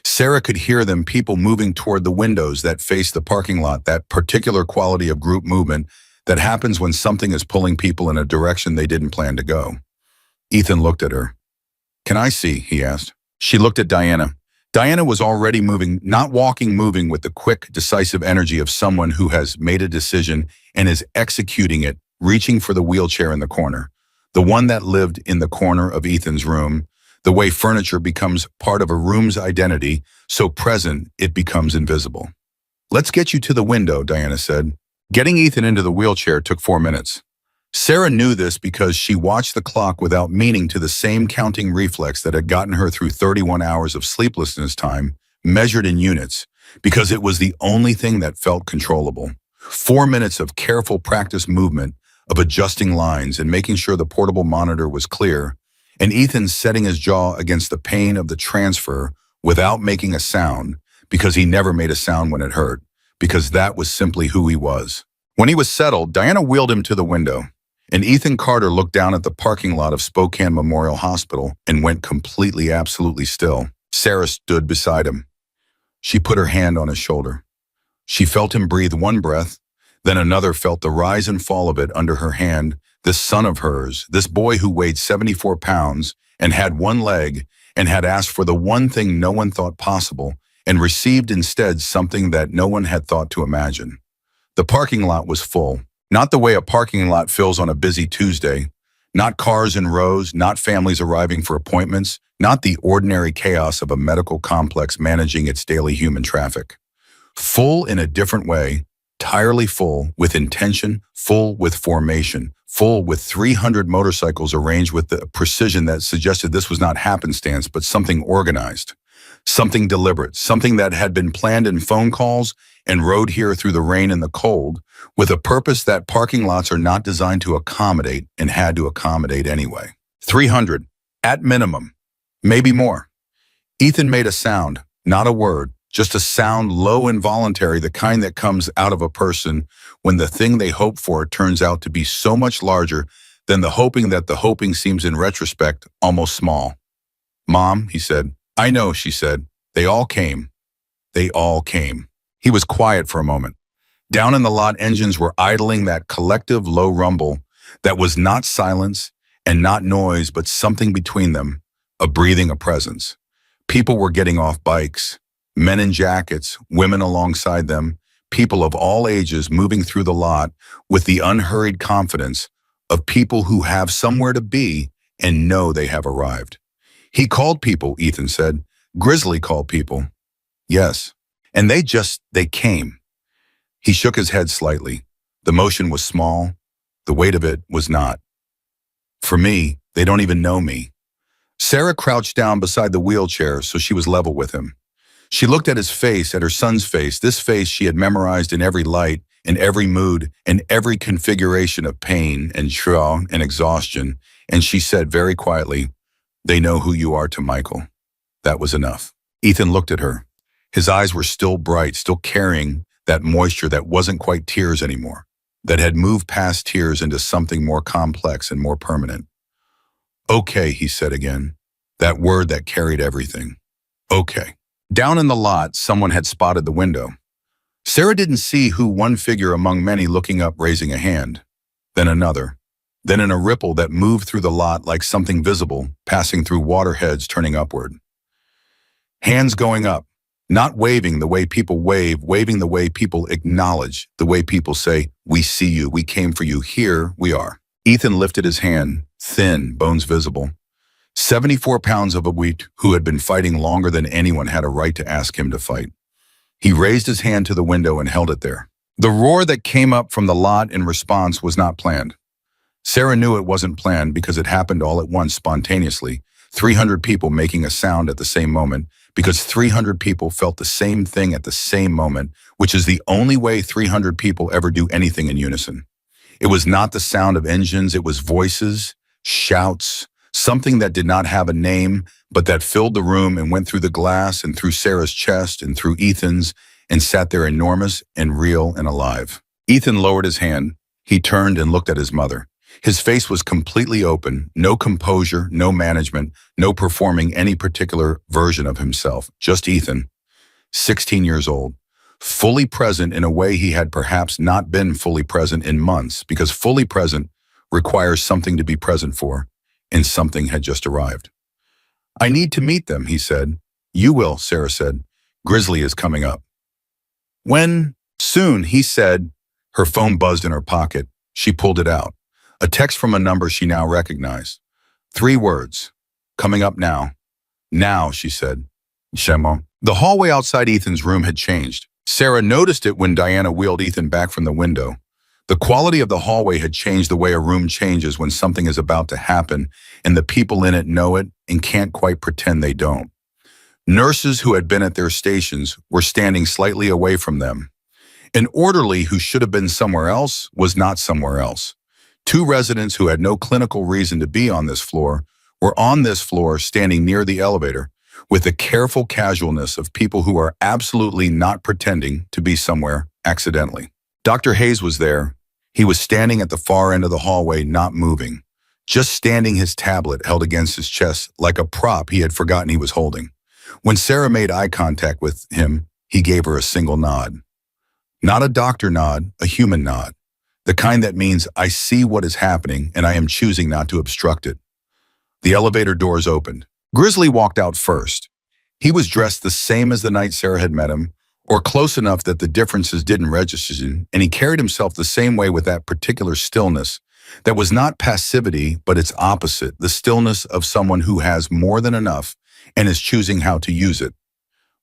Sarah could hear them, people moving toward the windows that faced the parking lot, that particular quality of group movement that happens when something is pulling people in a direction they didn't plan to go. Ethan looked at her. "Can I see?" he asked. She looked at Diana. Diana was already moving, not walking, moving with the quick, decisive energy of someone who has made a decision and is executing it, reaching for the wheelchair in the corner. The one that lived in the corner of Ethan's room, the way furniture becomes part of a room's identity, so present it becomes invisible. "Let's get you to the window," Diana said. Getting Ethan into the wheelchair took 4 minutes. Sarah knew this because she watched the clock without meaning, to the same counting reflex that had gotten her through 31 hours of sleeplessness time, measured in units, because it was the only thing that felt controllable. 4 minutes of careful practice movement, of adjusting lines and making sure the portable monitor was clear, and Ethan setting his jaw against the pain of the transfer without making a sound, because he never made a sound when it hurt, because that was simply who he was. When he was settled, Diana wheeled him to the window, and Ethan Carter looked down at the parking lot of Spokane Memorial Hospital and went completely, absolutely still. Sarah stood beside him. She put her hand on his shoulder. She felt him breathe one breath, then another, felt the rise and fall of it under her hand. This son of hers, this boy who weighed 74 pounds and had one leg and had asked for the one thing no one thought possible and received instead something that no one had thought to imagine. The parking lot was full, not the way a parking lot fills on a busy Tuesday, not cars in rows, not families arriving for appointments, not the ordinary chaos of a medical complex managing its daily human traffic. Full in a different way, entirely full with intention, full with formation, full with 300 motorcycles arranged with the precision that suggested this was not happenstance but something organized, something deliberate, something that had been planned in phone calls and rode here through the rain and the cold, with a purpose that parking lots are not designed to accommodate and had to accommodate anyway. 300, at minimum, maybe more. Ethan made a sound, not a word, just a sound, low, involuntary, the kind that comes out of a person when the thing they hope for turns out to be so much larger than the hoping that the hoping seems in retrospect almost small. "Mom," he said. "I know," she said. "They all came. They all came." He was quiet for a moment. Down in the lot, engines were idling, that collective low rumble that was not silence and not noise, but something between them, a breathing, a presence. People were getting off bikes, men in jackets, women alongside them, people of all ages moving through the lot with the unhurried confidence of people who have somewhere to be and know they have arrived. "He called people," Ethan said. "Grizzly called people." "Yes. And they came." He shook his head slightly. The motion was small. The weight of it was not. "For me, they don't even know me." Sarah crouched down beside the wheelchair so she was level with him. She looked at his face, at her son's face, this face she had memorized in every light, in every mood, in every configuration of pain and trauma and exhaustion, and she said very quietly, "They know who you are to Michael." That was enough. Ethan looked at her. His eyes were still bright, still carrying that moisture that wasn't quite tears anymore, that had moved past tears into something more complex and more permanent. "Okay," he said again, that word that carried everything. "Okay." Down in the lot, someone had spotted the window. Sarah didn't see who, one figure among many looking up, raising a hand. Then another. Then in a ripple that moved through the lot like something visible, passing through waterheads turning upward. Hands going up, not waving the way people wave, waving the way people acknowledge, the way people say, "We see you, we came for you, here we are." Ethan lifted his hand, thin, bones visible. 74 pounds of a wheat who had been fighting longer than anyone had a right to ask him to fight. He raised his hand to the window and held it there. The roar that came up from the lot in response was not planned. Sarah knew it wasn't planned because it happened all at once, spontaneously. 300 people making a sound at the same moment, because 300 people felt the same thing at the same moment, which is the only way 300 people ever do anything in unison. It was not the sound of engines, it was voices, shouts, something that did not have a name, but that filled the room and went through the glass and through Sarah's chest and through Ethan's and sat there enormous and real and alive. Ethan lowered his hand. He turned and looked at his mother. His face was completely open, no composure, no management, no performing any particular version of himself. Just Ethan, 16 years old, fully present in a way he had perhaps not been fully present in months, because fully present requires something to be present for, and something had just arrived. "I need to meet them," he said. "You will," Sarah said. "Grizzly is coming up." "When?" "Soon," he said. Her phone buzzed in her pocket. She pulled it out. A text from a number she now recognized. 3 words. "Coming up now." "Now," she said. Shemo. The hallway outside Ethan's room had changed. Sarah noticed it when Diana wheeled Ethan back from the window. The quality of the hallway had changed the way a room changes when something is about to happen and the people in it know it and can't quite pretend they don't. Nurses who had been at their stations were standing slightly away from them. An orderly who should have been somewhere else was not somewhere else. 2 residents who had no clinical reason to be on this floor were on this floor standing near the elevator with the careful casualness of people who are absolutely not pretending to be somewhere accidentally. Dr. Hayes was there. He was standing at the far end of the hallway, not moving, just standing, his tablet held against his chest like a prop he had forgotten he was holding. When Sarah made eye contact with him, he gave her a single nod. Not a doctor nod, a human nod. The kind that means I see what is happening and I am choosing not to obstruct it. The elevator doors opened. Grizzly walked out first. He was dressed the same as the night Sarah had met him, or close enough that the differences didn't register, and he carried himself the same way with that particular stillness that was not passivity, but its opposite, the stillness of someone who has more than enough and is choosing how to use it.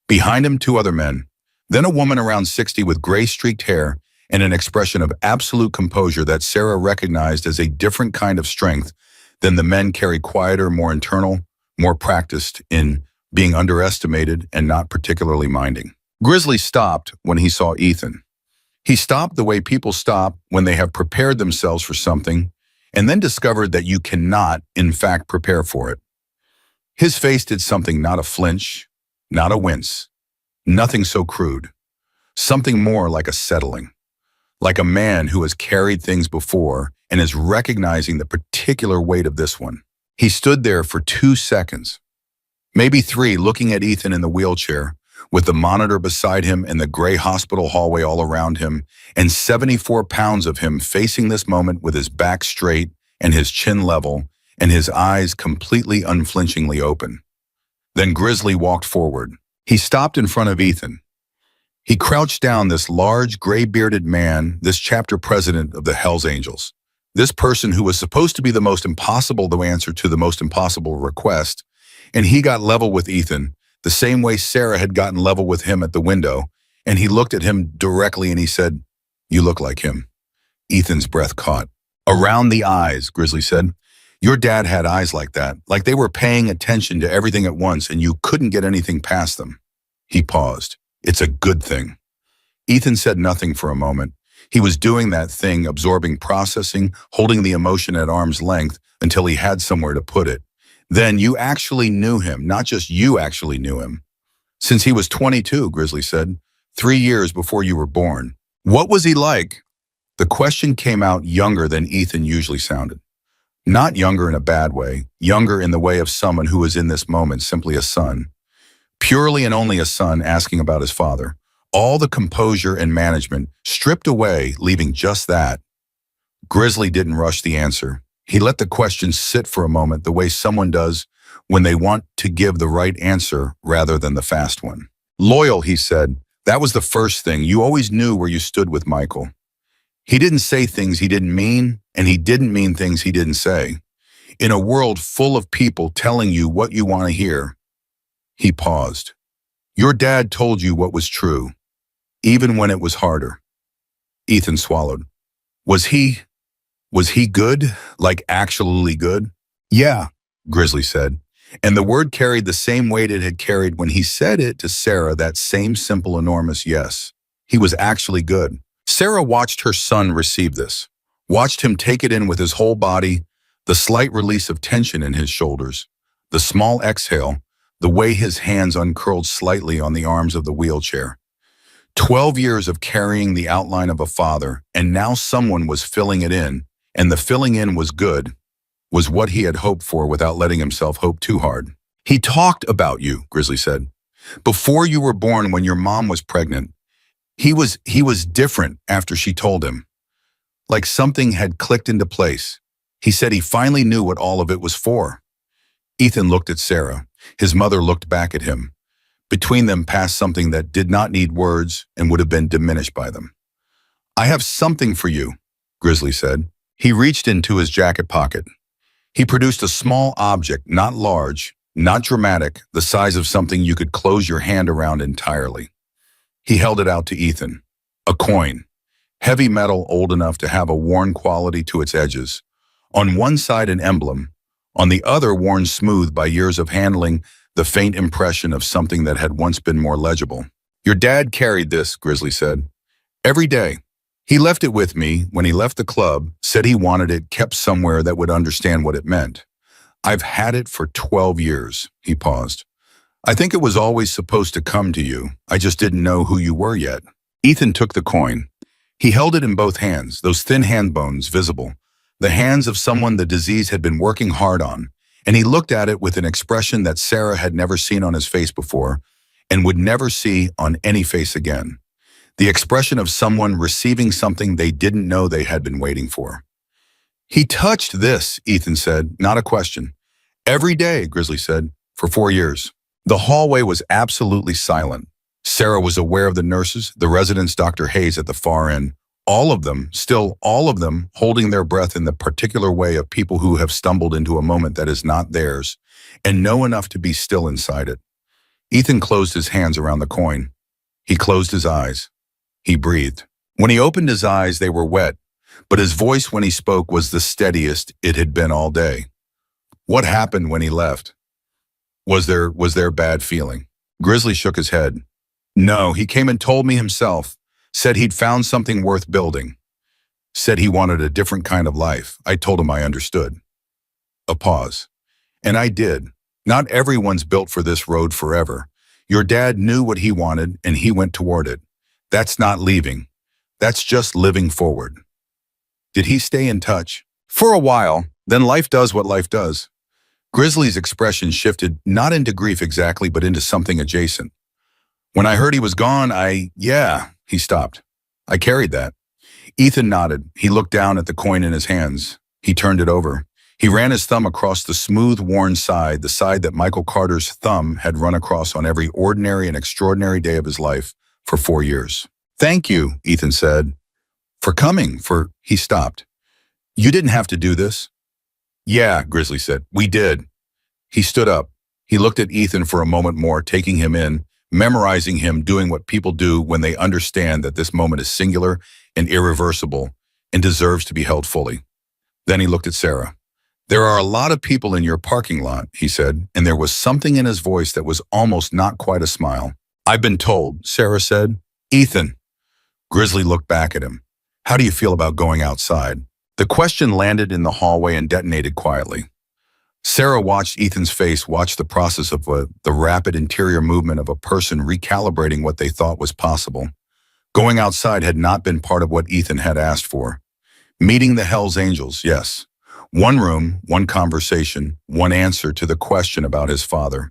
Behind him, 2 other men, then a woman around 60 with gray-streaked hair and an expression of absolute composure that Sarah recognized as a different kind of strength than the men carry, quieter, more internal, more practiced in being underestimated and not particularly minding. Grizzly stopped when he saw Ethan. He stopped the way people stop when they have prepared themselves for something and then discovered that you cannot, in fact, prepare for it. His face did something, not a flinch, not a wince, nothing so crude, something more like a settling, like a man who has carried things before and is recognizing the particular weight of this one. He stood there for 2 seconds, maybe three, looking at Ethan in the wheelchair, with the monitor beside him and the gray hospital hallway all around him, and 74 pounds of him facing this moment with his back straight and his chin level and his eyes completely unflinchingly open. Then Grizzly walked forward. He stopped in front of Ethan. He crouched down, this large, gray-bearded man, this chapter president of the Hells Angels, this person who was supposed to be the most impossible to answer to the most impossible request, and he got level with Ethan, the same way Sarah had gotten level with him at the window, and he looked at him directly and he said, "You look like him." Ethan's breath caught. "Around the eyes," Grizzly said. "Your dad had eyes like that, like they were paying attention to everything at once and you couldn't get anything past them." He paused. "It's a good thing." Ethan said nothing for a moment. He was doing that thing, absorbing, processing, holding the emotion at arm's length until he had somewhere to put it. "Then you actually knew him, not just you actually knew him." "Since he was 22, Grizzly said. 3 years before you were born." "What was he like?" The question came out younger than Ethan usually sounded. Not younger in a bad way, younger in the way of someone who was in this moment simply a son. Purely and only a son asking about his father. All the composure and management stripped away, leaving just that. Grizzly didn't rush the answer. He let the question sit for a moment the way someone does when they want to give the right answer rather than the fast one. "Loyal," he said. "That was the first thing. You always knew where you stood with Michael. He didn't say things he didn't mean, and he didn't mean things he didn't say. In a world full of people telling you what you want to hear." He paused. "Your dad told you what was true, even when it was harder." Ethan swallowed. Was he good? Like actually good?" "Yeah," Grizzly said. And the word carried the same weight it had carried when he said it to Sarah, that same simple, enormous yes. He was actually good. Sarah watched her son receive this, watched him take it in with his whole body, the slight release of tension in his shoulders, the small exhale, the way his hands uncurled slightly on the arms of the wheelchair. 12 years of carrying the outline of a father, and now someone was filling it in, and the filling in was good, was what he had hoped for without letting himself hope too hard. "He talked about you," Grizzly said. "Before you were born, when your mom was pregnant. He was different after she told him. Like something had clicked into place. He said he finally knew what all of it was for." Ethan looked at Sarah. His mother looked back at him. Between them passed something that did not need words and would have been diminished by them. "I have something for you," Grizzly said. He reached into his jacket pocket. He produced a small object, not large, not dramatic, the size of something you could close your hand around entirely. He held it out to Ethan. A coin. Heavy metal, old enough to have a worn quality to its edges. On one side an emblem, on the other worn smooth by years of handling, the faint impression of something that had once been more legible. "Your dad carried this," Grizzly said. "Every day. He left it with me when he left the club, said he wanted it kept somewhere that would understand what it meant. I've had it for 12 years, he paused. "I think it was always supposed to come to you. I just didn't know who you were yet." Ethan took the coin. He held it in both hands, those thin hand bones visible, the hands of someone the disease had been working hard on, and he looked at it with an expression that Sarah had never seen on his face before and would never see on any face again. The expression of someone receiving something they didn't know they had been waiting for. "He touched this," Ethan said, not a question. "Every day," Grizzly said, "for 4 years. The hallway was absolutely silent. Sarah was aware of the nurses, the residents, Dr. Hayes at the far end, all of them, still all of them, holding their breath in the particular way of people who have stumbled into a moment that is not theirs and know enough to be still inside it. Ethan closed his hands around the coin. He closed his eyes. He breathed. When he opened his eyes, they were wet, but his voice when he spoke was the steadiest it had been all day. "What happened when he left? Was there bad feeling?" Grizzly shook his head. "No, he came and told me himself, said he'd found something worth building, said he wanted a different kind of life. I told him I understood." A pause. "And I did. Not everyone's built for this road forever. Your dad knew what he wanted and he went toward it. That's not leaving. That's just living forward. Did he stay in touch? For a while, then life does what life does. Grizzly's expression shifted not into grief exactly, but into something adjacent. When I heard he was gone, he stopped. I carried that. Ethan nodded. He looked down at the coin in his hands. He turned it over. He ran his thumb across the smooth, worn side, the side that Michael Carter's thumb had run across on every ordinary and extraordinary day of his life for 4 years. Thank you, Ethan said, for coming, he stopped. You didn't have to do this. Yeah, Grizzly said, we did. He stood up. He looked at Ethan for a moment more, taking him in, memorizing him, doing what people do when they understand that this moment is singular and irreversible and deserves to be held fully. Then he looked at Sarah. There are a lot of people in your parking lot, he said, and there was something in his voice that was almost not quite a smile. I've been told, Sarah said. Ethan. Grizzly looked back at him. How do you feel about going outside? The question landed in the hallway and detonated quietly. Sarah watched Ethan's face, watched the process of the rapid interior movement of a person recalibrating what they thought was possible. Going outside had not been part of what Ethan had asked for. Meeting the Hells Angels, yes. One room, one conversation, one answer to the question about his father.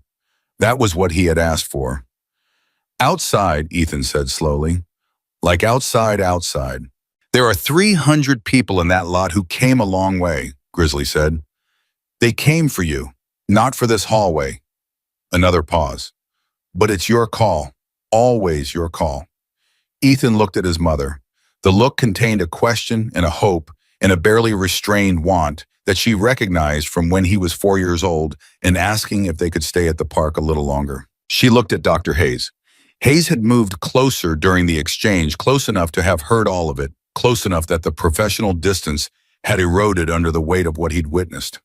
That was what he had asked for. Outside, Ethan said slowly. Like outside. There are 300 people in that lot who came a long way, Grizzly said. They came for you, not for this hallway. Another pause. But it's your call, always your call. Ethan looked at his mother. The look contained a question and a hope and a barely restrained want that she recognized from when he was 4 years old and asking if they could stay at the park a little longer. She looked at Dr. Hayes. Hayes had moved closer during the exchange, close enough to have heard all of it, close enough that the professional distance had eroded under the weight of what he'd witnessed.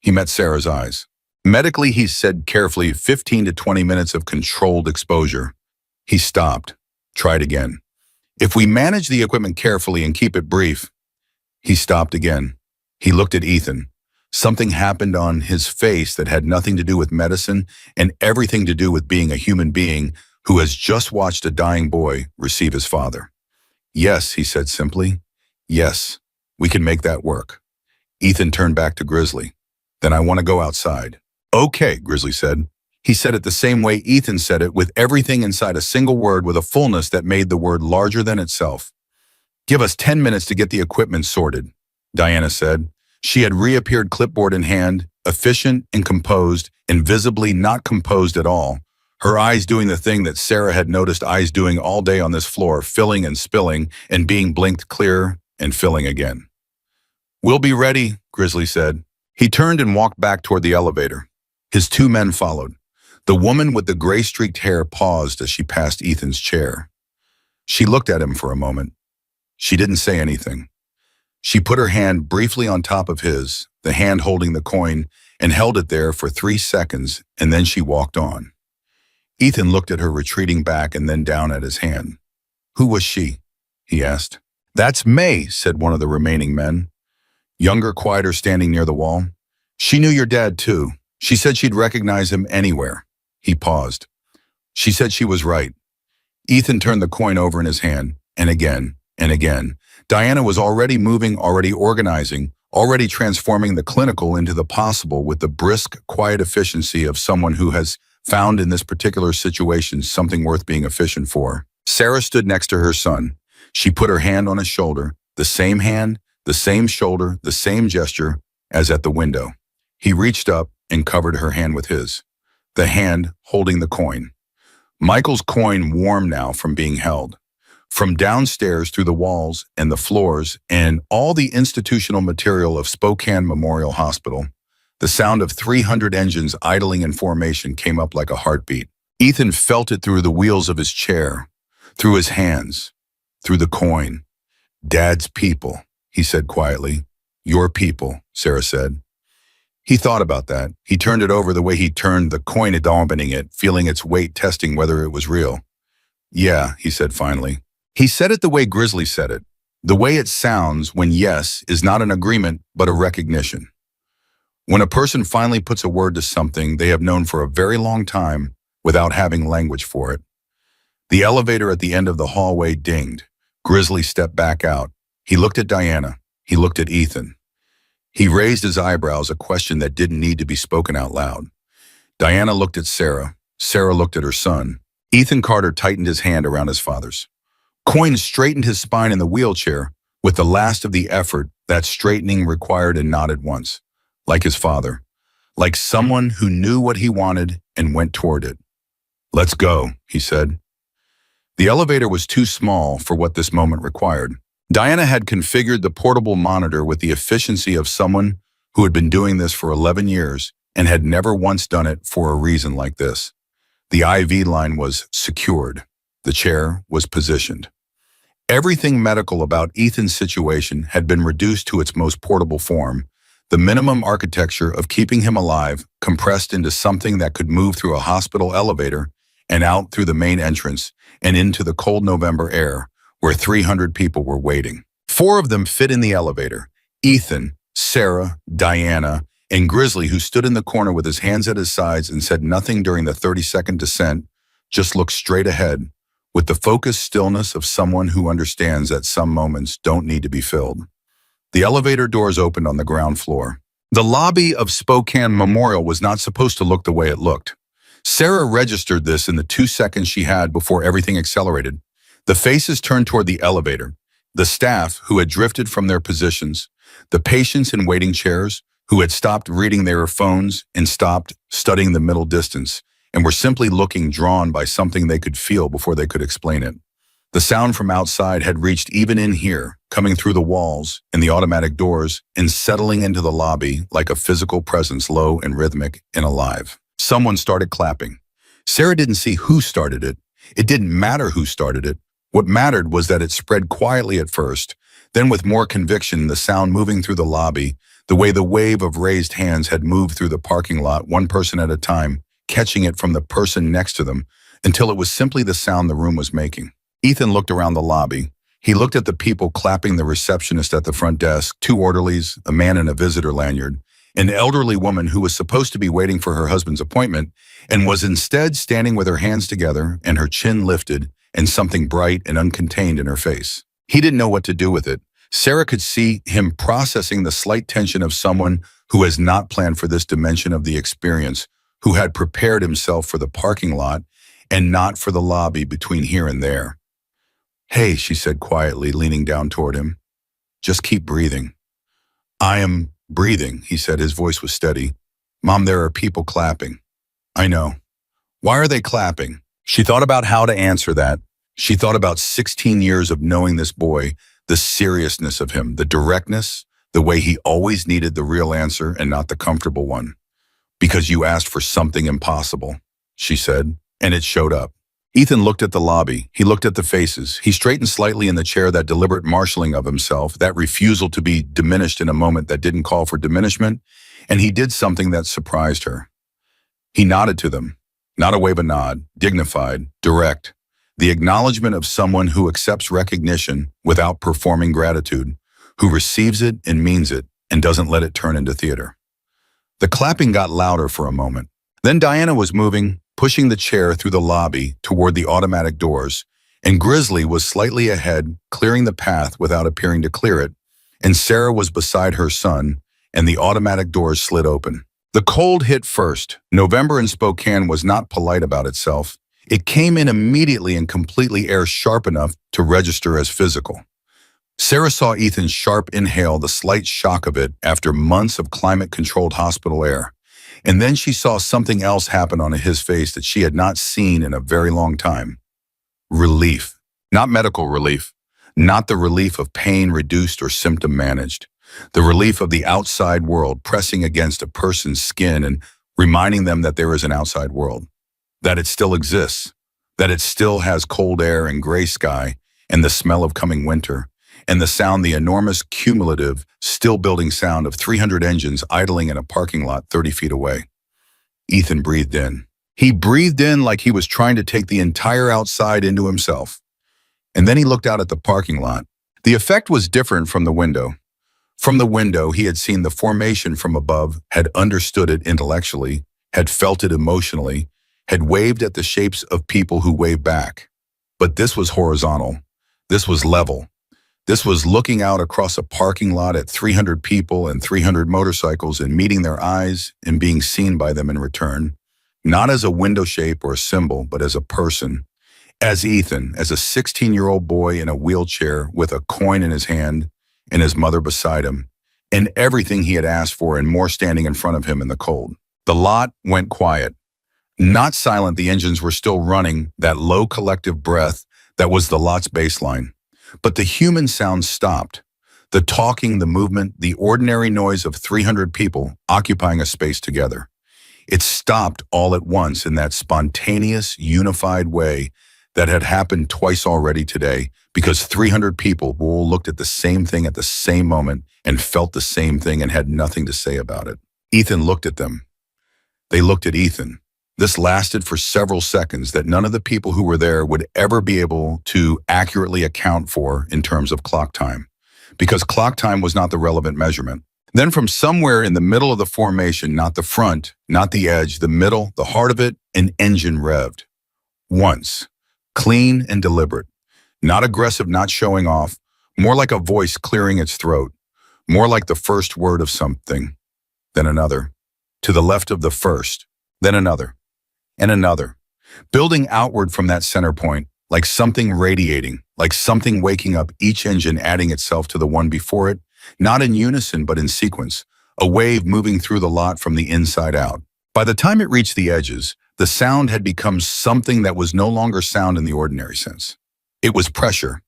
He met Sarah's eyes. Medically, he said carefully, 15 to 20 minutes of controlled exposure. He stopped, tried again. If we manage the equipment carefully and keep it brief. He stopped again. He looked at Ethan. Something happened on his face that had nothing to do with medicine and everything to do with being a human being who has just watched a dying boy receive his father. Yes, he said simply. Yes, we can make that work. Ethan turned back to Grizzly. Then I want to go outside. Okay, Grizzly said. He said it the same way Ethan said it, with everything inside a single word, with a fullness that made the word larger than itself. Give us 10 minutes to get the equipment sorted, Diana said. She had reappeared, clipboard in hand, efficient and composed, and visibly not composed at all. Her eyes doing the thing that Sarah had noticed eyes doing all day on this floor, filling and spilling and being blinked clear and filling again. We'll be ready, Grizzly said. He turned and walked back toward the elevator. His 2 men followed. The woman with the gray-streaked hair paused as she passed Ethan's chair. She looked at him for a moment. She didn't say anything. She put her hand briefly on top of his, the hand holding the coin, and held it there for 3 seconds, and then she walked on. Ethan looked at her retreating back and then down at his hand. Who was she? He asked. That's May, said one of the remaining men. Younger, quieter, standing near the wall. She knew your dad, too. She said she'd recognize him anywhere. He paused. She said she was right. Ethan turned the coin over in his hand, and again, and again. Diana was already moving, already organizing, already transforming the clinical into the possible with the brisk, quiet efficiency of someone who has found in this particular situation something worth being efficient for. Sarah stood next to her son. She put her hand on his shoulder, the same hand, the same shoulder, the same gesture as at the window. He reached up and covered her hand with his, the hand holding the coin. Michael's coin warm now from being held. From downstairs through the walls and the floors and all the institutional material of Spokane Memorial Hospital, the sound of 300 engines idling in formation came up like a heartbeat. Ethan felt it through the wheels of his chair, through his hands, through the coin. Dad's people, he said quietly. Your people, Sarah said. He thought about that. He turned it over the way he turned the coin, opening it, feeling its weight, testing whether it was real. Yeah, he said finally. He said it the way Grizzly said it, the way it sounds when yes is not an agreement but a recognition. When a person finally puts a word to something they have known for a very long time without having language for it. The elevator at the end of the hallway dinged. Grizzly stepped back out. He looked at Diana. He looked at Ethan. He raised his eyebrows, a question that didn't need to be spoken out loud. Diana looked at Sarah. Sarah looked at her son. Ethan Carter tightened his hand around his father's. Coyne straightened his spine in the wheelchair with the last of the effort that straightening required and nodded once, like his father, like someone who knew what he wanted and went toward it. "Let's go," he said. The elevator was too small for what this moment required. Diana had configured the portable monitor with the efficiency of someone who had been doing this for 11 years and had never once done it for a reason like this. The IV line was secured. The chair was positioned. Everything medical about Ethan's situation had been reduced to its most portable form, the minimum architecture of keeping him alive compressed into something that could move through a hospital elevator and out through the main entrance and into the cold November air where 300 people were waiting. 4 of them fit in the elevator: Ethan, Sarah, Diana, and Grizzly, who stood in the corner with his hands at his sides and said nothing during the 30-second descent, just looked straight ahead, with the focused stillness of someone who understands that some moments don't need to be filled. The elevator doors opened on the ground floor. The lobby of Spokane Memorial was not supposed to look the way it looked. Sarah registered this in the 2 seconds she had before everything accelerated. The faces turned toward the elevator, the staff who had drifted from their positions, the patients in waiting chairs who had stopped reading their phones and stopped studying the middle distance, and were simply looking, drawn by something they could feel before they could explain it. The sound from outside had reached even in here, coming through the walls and the automatic doors and settling into the lobby like a physical presence, low and rhythmic and alive. Someone started clapping. Sarah didn't see who started it. It didn't matter who started it. What mattered was that it spread quietly at first, then with more conviction, the sound moving through the lobby, the way the wave of raised hands had moved through the parking lot, one person at a time, catching it from the person next to them, until it was simply the sound the room was making. Ethan looked around the lobby. He looked at the people clapping, the receptionist at the front desk, 2 orderlies, a man in a visitor lanyard, an elderly woman who was supposed to be waiting for her husband's appointment and was instead standing with her hands together and her chin lifted and something bright and uncontained in her face. He didn't know what to do with it. Sarah could see him processing the slight tension of someone who has not planned for this dimension of the experience, who had prepared himself for the parking lot and not for the lobby between here and there. "Hey," she said quietly, leaning down toward him. "Just keep breathing." "I am breathing," he said. His voice was steady. "Mom, there are people clapping." "I know." "Why are they clapping?" She thought about how to answer that. She thought about 16 years of knowing this boy, the seriousness of him, the directness, the way he always needed the real answer and not the comfortable one. "Because you asked for something impossible," she said, and it showed up. Ethan looked at the lobby. He looked at the faces. He straightened slightly in the chair, that deliberate marshaling of himself, that refusal to be diminished in a moment that didn't call for diminishment, and he did something that surprised her. He nodded to them. Not a wave, a nod, dignified, direct. The acknowledgement of someone who accepts recognition without performing gratitude, who receives it and means it and doesn't let it turn into theater. The clapping got louder for a moment. Then Diana was moving, pushing the chair through the lobby toward the automatic doors, and Grizzly was slightly ahead, clearing the path without appearing to clear it, and Sarah was beside her son, and the automatic doors slid open. The cold hit first. November in Spokane was not polite about itself. It came in immediately and completely, air sharp enough to register as physical. Sarah saw Ethan's sharp inhale, the slight shock of it after months of climate-controlled hospital air. And then she saw something else happen on his face that she had not seen in a very long time. Relief. Not medical relief. Not the relief of pain reduced or symptom managed. The relief of the outside world pressing against a person's skin and reminding them that there is an outside world. That it still exists. That it still has cold air and gray sky and the smell of coming winter. And the sound, the enormous, cumulative, still-building sound of 300 engines idling in a parking lot 30 feet away. Ethan breathed in. He breathed in like he was trying to take the entire outside into himself. And then he looked out at the parking lot. The effect was different from the window. From the window, he had seen the formation from above, had understood it intellectually, had felt it emotionally, had waved at the shapes of people who waved back. But this was horizontal. This was level. This was looking out across a parking lot at 300 people and 300 motorcycles and meeting their eyes and being seen by them in return, not as a window shape or a symbol, but as a person, as Ethan, as a 16-year-old boy in a wheelchair with a coin in his hand and his mother beside him, and everything he had asked for and more standing in front of him in the cold. The lot went quiet. Not silent, the engines were still running, that low collective breath that was the lot's baseline. But the human sounds stopped. The talking, the movement, the ordinary noise of 300 people occupying a space together. It stopped all at once in that spontaneous, unified way that had happened twice already today, because 300 people all looked at the same thing at the same moment and felt the same thing and had nothing to say about it. Ethan looked at them. They looked at Ethan. This lasted for several seconds that none of the people who were there would ever be able to accurately account for in terms of clock time, because clock time was not the relevant measurement. Then from somewhere in the middle of the formation, not the front, not the edge, the middle, the heart of it, an engine revved. Once. Clean and deliberate. Not aggressive, not showing off. More like a voice clearing its throat. More like the first word of something. Then another. To the left of the first. Then another. And another. Building outward from that center point, like something radiating, like something waking up, each engine adding itself to the one before it, not in unison but in sequence, a wave moving through the lot from the inside out. By the time it reached the edges, the sound had become something that was no longer sound in the ordinary sense. It was pressure.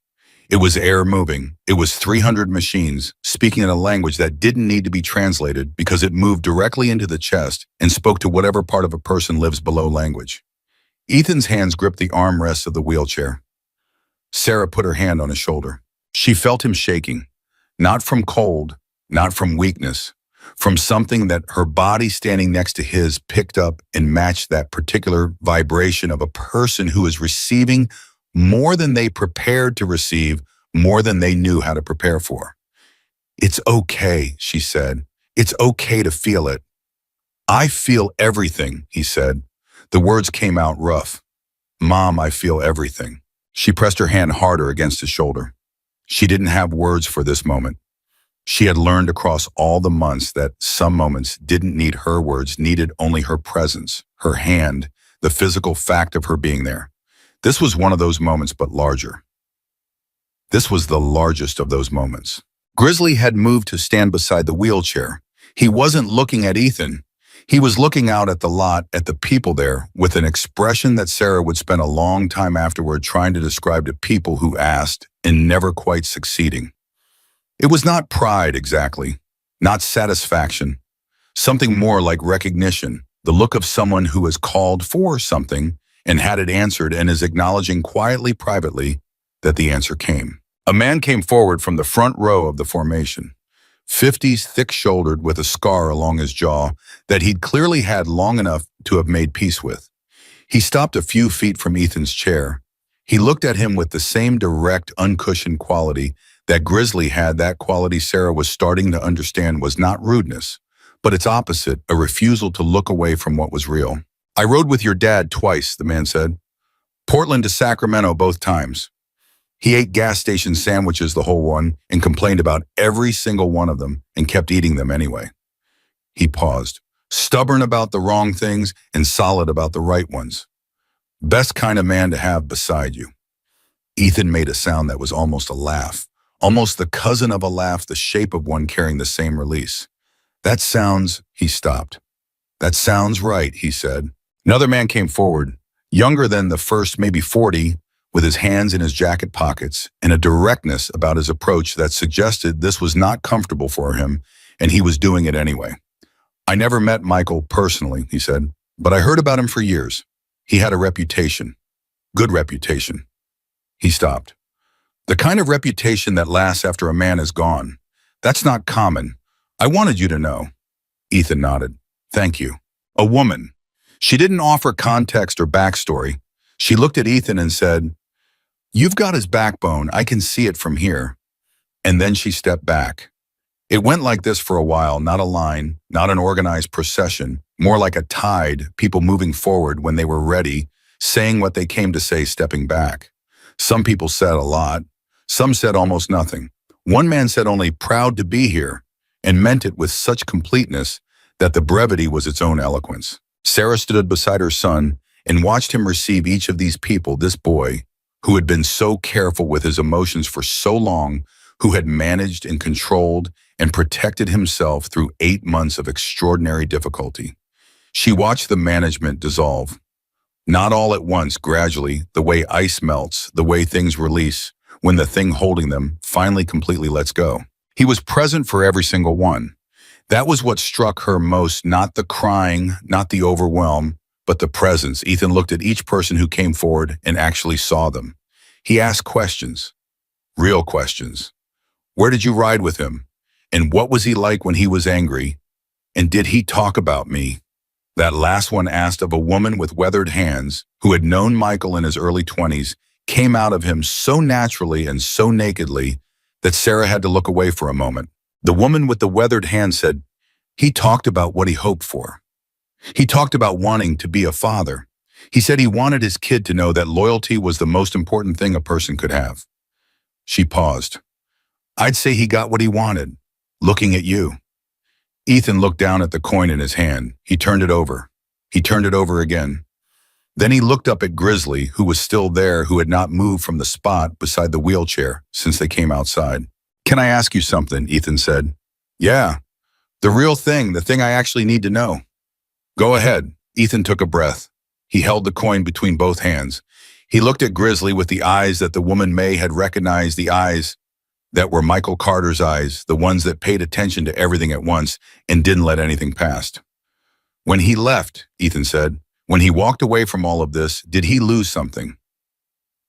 It was air moving. It was 300 machines speaking in a language that didn't need to be translated because it moved directly into the chest and spoke to whatever part of a person lives below language. Ethan's hands gripped the armrests of the wheelchair. Sarah put her hand on his shoulder. She felt him shaking, not from cold, not from weakness, from something that her body standing next to his picked up and matched that particular vibration of a person who is receiving more than they prepared to receive, more than they knew how to prepare for. It's okay, she said. It's okay to feel it. I feel everything, he said. The words came out rough. Mom, I feel everything. She pressed her hand harder against his shoulder. She didn't have words for this moment. She had learned across all the months that some moments didn't need her words, needed only her presence, her hand, the physical fact of her being there. This was one of those moments, but larger. This was the largest of those moments. Grizzly had moved to stand beside the wheelchair. He wasn't looking at Ethan. He was looking out at the lot, at the people there, with an expression that Sarah would spend a long time afterward trying to describe to people who asked and never quite succeeding. It was not pride exactly, not satisfaction, something more like recognition, the look of someone who has called for something and had it answered and is acknowledging quietly, privately, that the answer came. A man came forward from the front row of the formation, 50s, thick-shouldered, with a scar along his jaw that he'd clearly had long enough to have made peace with. He stopped a few feet from Ethan's chair. He looked at him with the same direct, uncushioned quality that Grizzly had, that quality Sarah was starting to understand was not rudeness, but its opposite, a refusal to look away from what was real. I rode with your dad twice, the man said. Portland to Sacramento both times. He ate gas station sandwiches the whole one and complained about every single one of them and kept eating them anyway. He paused, stubborn about the wrong things and solid about the right ones. Best kind of man to have beside you. Ethan made a sound that was almost a laugh, almost the cousin of a laugh, the shape of one carrying the same release. That sounds, he stopped. That sounds right, he said. Another man came forward, younger than the first, maybe 40, with his hands in his jacket pockets and a directness about his approach that suggested this was not comfortable for him and he was doing it anyway. I never met Michael personally, he said, but I heard about him for years. He had a reputation. Good reputation. He stopped. The kind of reputation that lasts after a man is gone. That's not common. I wanted you to know. Ethan nodded. Thank you. A woman. She didn't offer context or backstory. She looked at Ethan and said, "You've got his backbone. I can see it from here." And then she stepped back. It went like this for a while, not a line, not an organized procession, more like a tide, people moving forward when they were ready, saying what they came to say, stepping back. Some people said a lot. Some said almost nothing. One man said only "proud to be here," and meant it with such completeness that the brevity was its own eloquence. Sarah stood beside her son and watched him receive each of these people, this boy, who had been so careful with his emotions for so long, who had managed and controlled and protected himself through 8 months of extraordinary difficulty. She watched the management dissolve. Not all at once, gradually, the way ice melts, the way things release, when the thing holding them finally completely lets go. He was present for every single one. That was what struck her most, not the crying, not the overwhelm, but the presence. Ethan looked at each person who came forward and actually saw them. He asked questions, real questions. Where did you ride with him? And what was he like when he was angry? And did he talk about me? That last one, asked of a woman with weathered hands who had known Michael in his early 20s, came out of him so naturally and so nakedly that Sarah had to look away for a moment. The woman with the weathered hand said, he talked about what he hoped for. He talked about wanting to be a father. He said he wanted his kid to know that loyalty was the most important thing a person could have. She paused. I'd say he got what he wanted, looking at you. Ethan looked down at the coin in his hand. He turned it over. He turned it over again. Then he looked up at Grizzly, who was still there, who had not moved from the spot beside the wheelchair since they came outside. Can I ask you something? Ethan said. Yeah, the real thing, the thing I actually need to know. Go ahead. Ethan took a breath. He held the coin between both hands. He looked at Grizzly with the eyes that the woman May had recognized, the eyes that were Michael Carter's eyes, the ones that paid attention to everything at once and didn't let anything pass. When he left, Ethan said, when he walked away from all of this, did he lose something?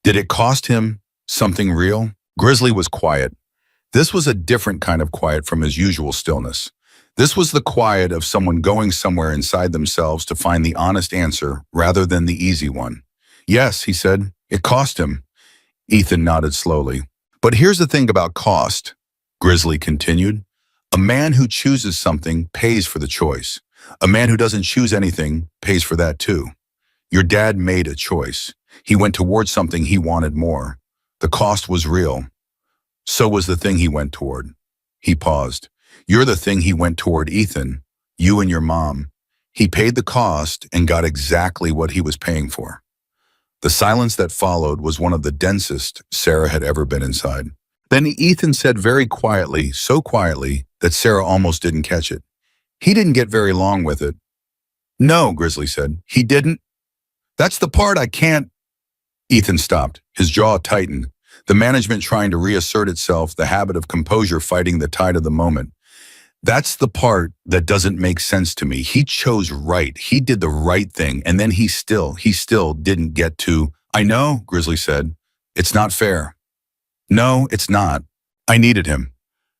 Did it cost him something real? Grizzly was quiet. This was a different kind of quiet from his usual stillness. This was the quiet of someone going somewhere inside themselves to find the honest answer rather than the easy one. Yes, he said, it cost him. Ethan nodded slowly. But here's the thing about cost, Grizzly continued. A man who chooses something pays for the choice. A man who doesn't choose anything pays for that too. Your dad made a choice. He went towards something he wanted more. The cost was real. So was the thing he went toward. He paused. You're the thing he went toward, Ethan. You and your mom. He paid the cost and got exactly what he was paying for. The silence that followed was one of the densest Sarah had ever been inside. Then Ethan said very quietly, so quietly that Sarah almost didn't catch it. He didn't get very long with it. No, Grizzly said. He didn't. That's the part I can't. Ethan stopped. His jaw tightened. The management trying to reassert itself, the habit of composure fighting the tide of the moment. That's the part that doesn't make sense to me. He chose right. He did the right thing. And then he still didn't get to. I know, Grizzly said. It's not fair. No, it's not. I needed him.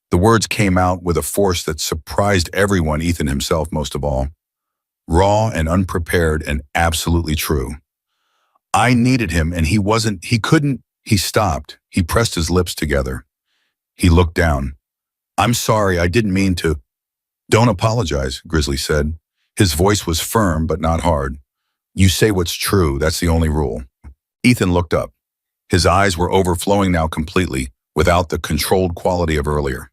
The words came out with a force that surprised everyone, Ethan himself most of all. Raw and unprepared and absolutely true. I needed him and he couldn't. He stopped. He pressed his lips together. He looked down. I'm sorry, I didn't mean to. Don't apologize, Grizzly said. His voice was firm but not hard. You say what's true, that's the only rule. Ethan looked up. His eyes were overflowing now completely, without the controlled quality of earlier.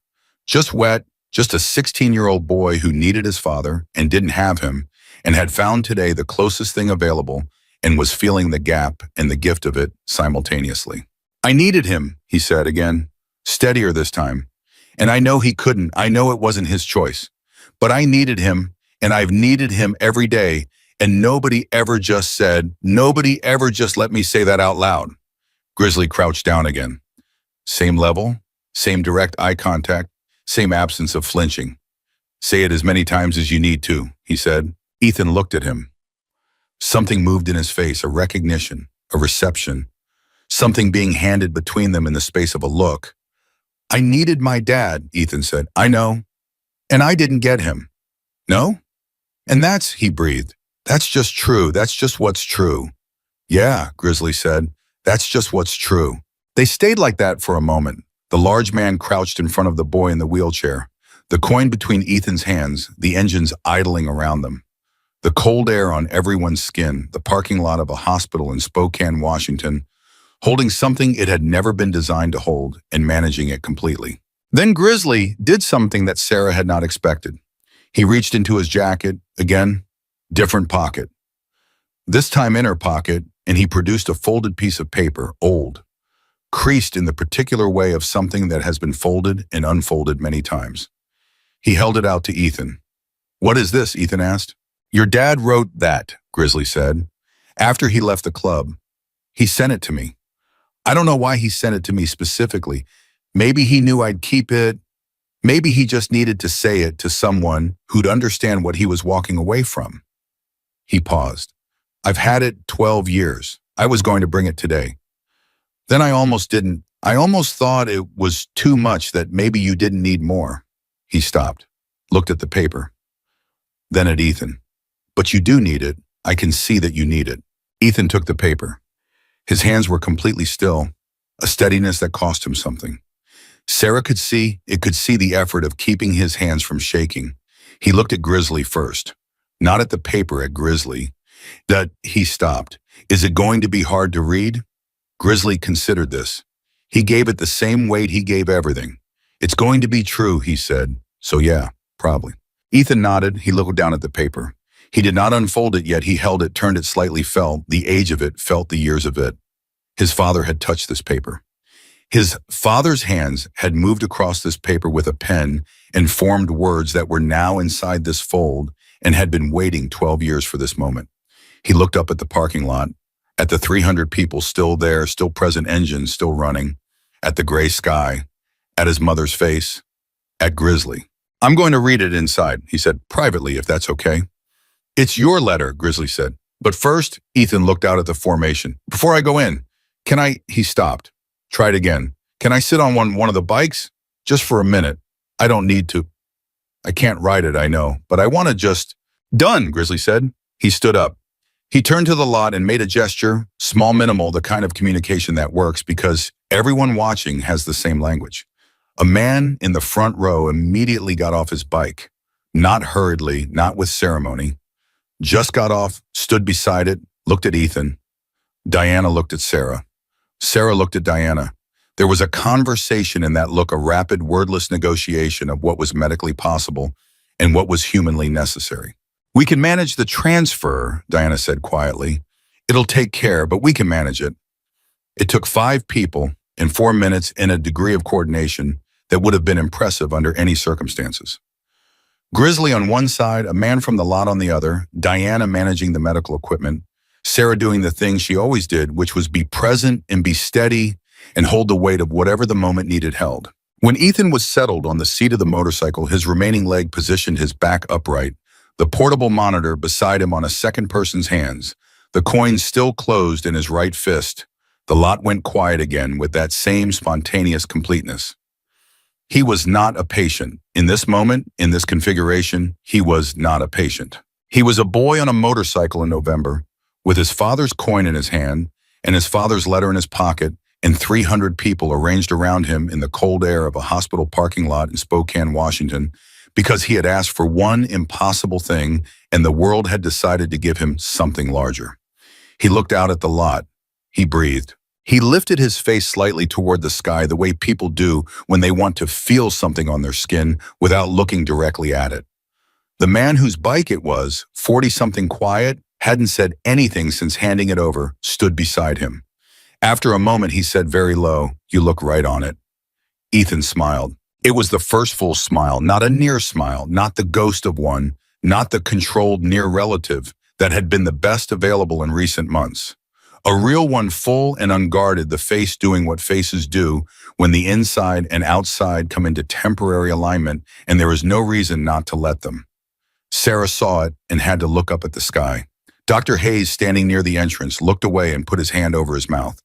Just wet, just a 16-year-old boy who needed his father and didn't have him, and had found today the closest thing available and was feeling the gap and the gift of it simultaneously. I needed him, he said again, steadier this time. And I know he couldn't. I know it wasn't his choice. But I needed him, and I've needed him every day, and nobody ever just let me say that out loud. Grizzly crouched down again. Same level, same direct eye contact, same absence of flinching. Say it as many times as you need to, he said. Ethan looked at him. Something moved in his face, a recognition, a reception, something being handed between them in the space of a look. I needed my dad, Ethan said. I know. And I didn't get him. No? And he breathed. That's just true. That's just what's true. Yeah, Grizzly said. That's just what's true. They stayed like that for a moment. The large man crouched in front of the boy in the wheelchair. The coin between Ethan's hands, the engines idling around them. The cold air on everyone's skin, the parking lot of a hospital in Spokane, Washington, holding something it had never been designed to hold and managing it completely. Then Grizzly did something that Sarah had not expected. He reached into his jacket, again, different pocket. This time inner pocket, and he produced a folded piece of paper, old, creased in the particular way of something that has been folded and unfolded many times. He held it out to Ethan. "What is this?" Ethan asked. "Your dad wrote that," Grizzly said. "After he left the club. He sent it to me. I don't know why he sent it to me specifically. Maybe he knew I'd keep it. Maybe he just needed to say it to someone who'd understand what he was walking away from." He paused. "I've had it 12 years. I was going to bring it today. Then I almost didn't. I almost thought it was too much, that maybe you didn't need more." He stopped, looked at the paper, then at Ethan. "But you do need it. I can see that you need it." Ethan took the paper. His hands were completely still, a steadiness that cost him something. Sarah could see the effort of keeping his hands from shaking. He looked at Grizzly first, not at the paper, at Grizzly. He stopped. "Is it going to be hard to read?" Grizzly considered this. He gave it the same weight he gave everything. "It's going to be true," he said. "So yeah, probably." Ethan nodded. He looked down at the paper. He did not unfold it yet. He held it, turned it slightly, felt the age of it, felt the years of it. His father had touched this paper. His father's hands had moved across this paper with a pen and formed words that were now inside this fold and had been waiting 12 years for this moment. He looked up at the parking lot, at the 300 people still there, still present, engines still running, at the gray sky, at his mother's face, at Grizzly. "I'm going to read it inside," he said, "privately, if that's okay." "It's your letter," Grizzly said. "But first," Ethan looked out at the formation. "Before I go in, can I—" He stopped. Tried again. "Can I sit on one of the bikes? Just for a minute. I don't need to. I can't ride it, I know, but I want to just—" "Done," Grizzly said. He stood up. He turned to the lot and made a gesture, small, minimal, the kind of communication that works because everyone watching has the same language. A man in the front row immediately got off his bike. Not hurriedly, not with ceremony. Just got off, stood beside it, looked at Ethan. Diana looked at Sarah. Sarah looked at Diana. There was a conversation in that look, a rapid, wordless negotiation of what was medically possible and what was humanly necessary. "We can manage the transfer," Diana said quietly. "It'll take care, but we can manage it." It took 5 people in 4 minutes and a degree of coordination that would have been impressive under any circumstances. Grizzly on one side, a man from the lot on the other, Diana managing the medical equipment, Sarah doing the thing she always did, which was be present and be steady and hold the weight of whatever the moment needed held. When Ethan was settled on the seat of the motorcycle, his remaining leg positioned his back upright, the portable monitor beside him on a second person's hands, the coin still closed in his right fist, the lot went quiet again with that same spontaneous completeness. He was not a patient. In this moment, in this configuration, he was not a patient. He was a boy on a motorcycle in November, with his father's coin in his hand and his father's letter in his pocket, and 300 people arranged around him in the cold air of a hospital parking lot in Spokane, Washington, because he had asked for one impossible thing and the world had decided to give him something larger. He looked out at the lot. He breathed. He lifted his face slightly toward the sky the way people do when they want to feel something on their skin without looking directly at it. The man whose bike it was, 40-something quiet, hadn't said anything since handing it over, stood beside him. After a moment, he said very low, "You look right on it." Ethan smiled. It was the first full smile, not a near smile, not the ghost of one, not the controlled near relative that had been the best available in recent months. A real one, full and unguarded, the face doing what faces do when the inside and outside come into temporary alignment and there is no reason not to let them. Sarah saw it and had to look up at the sky. Dr. Hayes, standing near the entrance, looked away and put his hand over his mouth.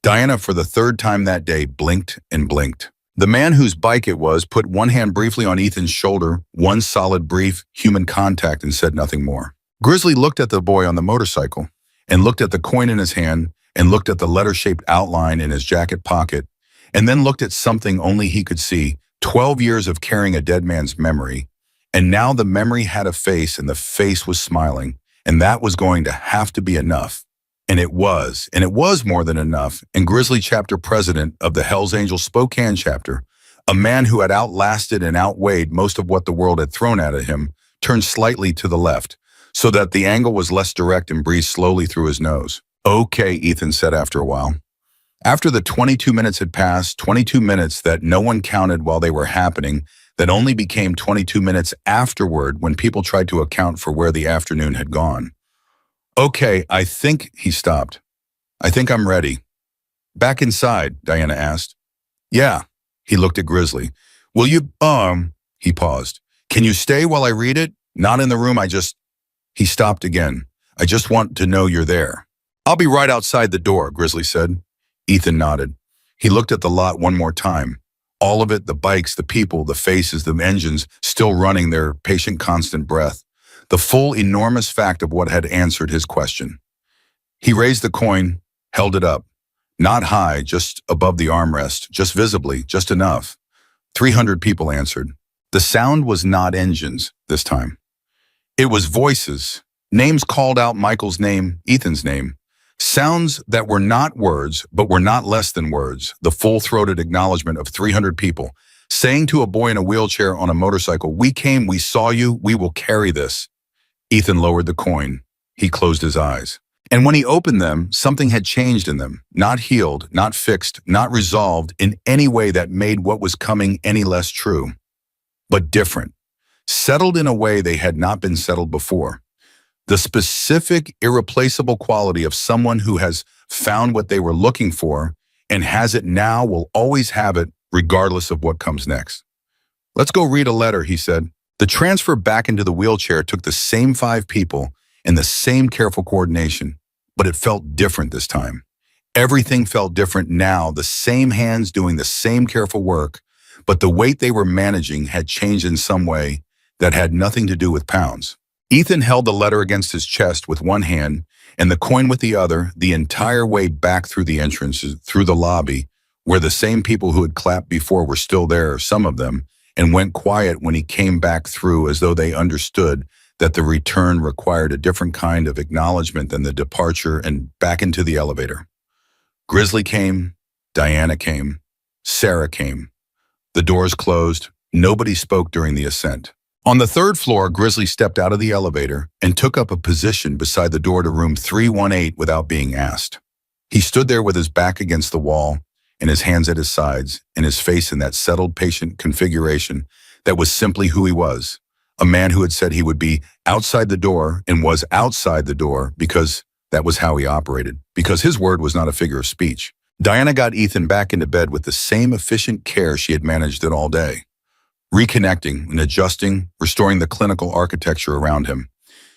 Diana, for the 3rd time that day, blinked and blinked. The man whose bike it was put one hand briefly on Ethan's shoulder, one solid, brief, human contact, and said nothing more. Grizzly looked at the boy on the motorcycle and looked at the coin in his hand and looked at the letter-shaped outline in his jacket pocket and then looked at something only he could see, 12 years of carrying a dead man's memory, and now the memory had a face and the face was smiling, and that was going to have to be enough. And it was more than enough. And Grizzly chapter president of the Hells Angels Spokane chapter, a man who had outlasted and outweighed most of what the world had thrown at him, turned slightly to the left, so that the angle was less direct and breathed slowly through his nose. Okay, Ethan said after a while. After the 22 minutes had passed, 22 minutes that no one counted while they were happening, that only became 22 minutes afterward when people tried to account for where the afternoon had gone. Okay, I think, he stopped. I think I'm ready. Back inside, Diana asked. Yeah, he looked at Grizzly. Will you, he paused. Can you stay while I read it? Not in the room, He stopped again. I just want to know you're there. I'll be right outside the door, Grizzly said. Ethan nodded. He looked at the lot one more time. All of it, the bikes, the people, the faces, the engines, still running their patient constant breath. The full enormous fact of what had answered his question. He raised the coin, held it up. Not high, just above the armrest, just visibly, just enough. 300 people answered. The sound was not engines this time. It was voices. Names called out Michael's name, Ethan's name. Sounds that were not words, but were not less than words. The full-throated acknowledgement of 300 people, saying to a boy in a wheelchair on a motorcycle, we came, we saw you, we will carry this. Ethan lowered the coin. He closed his eyes. And when he opened them, something had changed in them, not healed, not fixed, not resolved in any way that made what was coming any less true, but different, settled in a way they had not been settled before. The specific, irreplaceable quality of someone who has found what they were looking for and has it now will always have it regardless of what comes next. Let's go read a letter, he said. The transfer back into the wheelchair took the same 5 people and the same careful coordination, but it felt different this time. Everything felt different now, the same hands doing the same careful work, but the weight they were managing had changed in some way that had nothing to do with pounds. Ethan held the letter against his chest with one hand and the coin with the other the entire way back through the entrances, through the lobby, where the same people who had clapped before were still there, some of them, and went quiet when he came back through as though they understood that the return required a different kind of acknowledgement than the departure, and back into the elevator. Grizzly came, Diana came, Sarah came. The doors closed. Nobody spoke during the ascent. On the 3rd floor, Grizzly stepped out of the elevator and took up a position beside the door to room 318 without being asked. He stood there with his back against the wall and his hands at his sides and his face in that settled, patient configuration that was simply who he was, a man who had said he would be outside the door and was outside the door because that was how he operated, because his word was not a figure of speech. Diana got Ethan back into bed with the same efficient care she had managed it all day. Reconnecting and adjusting, restoring the clinical architecture around him.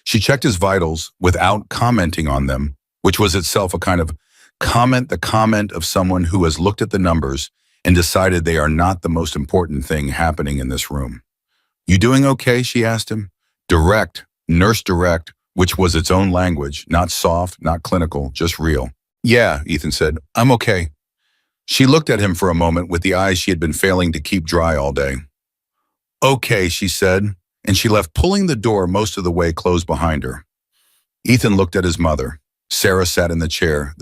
She checked his vitals without commenting on them, which was itself a kind of the comment of someone who has looked at the numbers and decided they are not the most important thing happening in this room. You doing okay? She asked him. Direct, nurse direct, which was its own language, not soft, not clinical, just real. Yeah, Ethan said, I'm okay. She looked at him for a moment with the eyes she had been failing to keep dry all day. Okay, she said, and she left, pulling the door most of the way closed behind her. Ethan looked at his mother. Sarah sat in the chair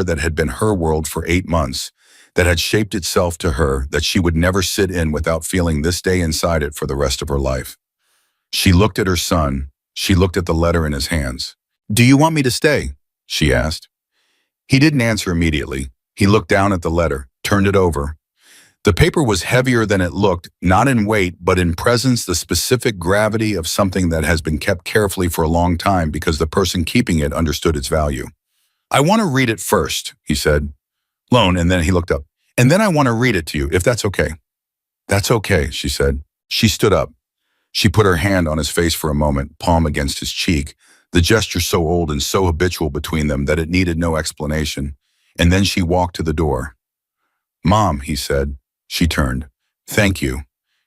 that had been her world for 8 months, that had shaped itself to her, that she would never sit in without feeling this day inside it for the rest of her life. She looked at her son. She looked at the letter in his hands. Do you want me to stay? She asked. He didn't answer immediately. He looked down at the letter, turned it over. The paper was heavier than it looked, not in weight, but in presence, the specific gravity of something that has been kept carefully for a long time because the person keeping it understood its value. I want to read it first, he said. Lone, and then he looked up. And then I want to read it to you, if that's okay. That's okay, she said. She stood up. She put her hand on his face for a moment, palm against his cheek, the gesture so old and so habitual between them that it needed no explanation. And then she walked to the door. Mom, he said. She turned. Thank you.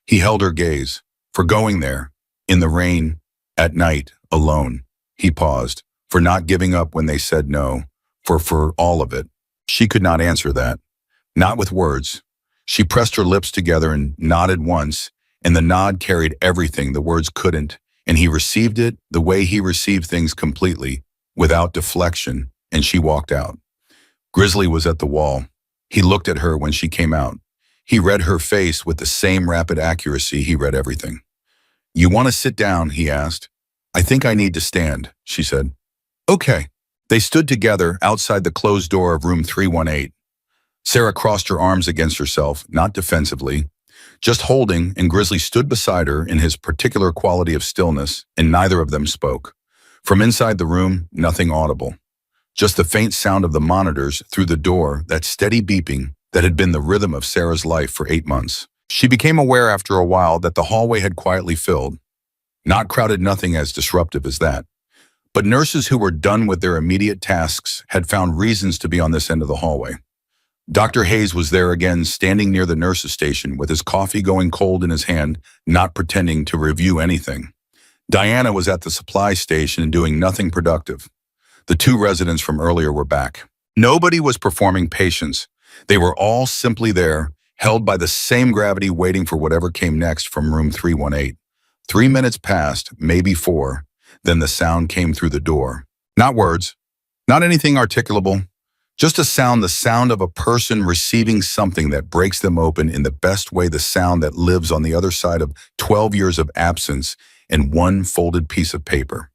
He held her gaze. For going there, in the rain, at night, alone. He paused. For not giving up when they said no. For all of it. She could not answer that. Not with words. She pressed her lips together and nodded once, and the nod carried everything the words couldn't, and he received it the way he received things completely, without deflection, and she walked out. Grizzly was at the wall. He looked at her when she came out. He read her face with the same rapid accuracy he read everything. "You want to sit down?" he asked. "I think I need to stand," she said. "Okay." They stood together outside the closed door of room 318. Sarah crossed her arms against herself, not defensively, just holding, and Grizzly stood beside her in his particular quality of stillness, and neither of them spoke. From inside the room, nothing audible. Just the faint sound of the monitors through the door, that steady beeping that had been the rhythm of Sarah's life for 8 months. She became aware after a while that the hallway had quietly filled. Not crowded, nothing as disruptive as that. But nurses who were done with their immediate tasks had found reasons to be on this end of the hallway. Dr. Hayes was there again, standing near the nurses' station with his coffee going cold in his hand, not pretending to review anything. Diana was at the supply station and doing nothing productive. The 2 residents from earlier were back. Nobody was performing patience. They were all simply there, held by the same gravity, waiting for whatever came next from room 318. 3 minutes passed, maybe 4. Then the sound came through the door. Not words, not anything articulable, just the sound of a person receiving something that breaks them open in the best way, the sound that lives on the other side of 12 years of absence and one folded piece of paper.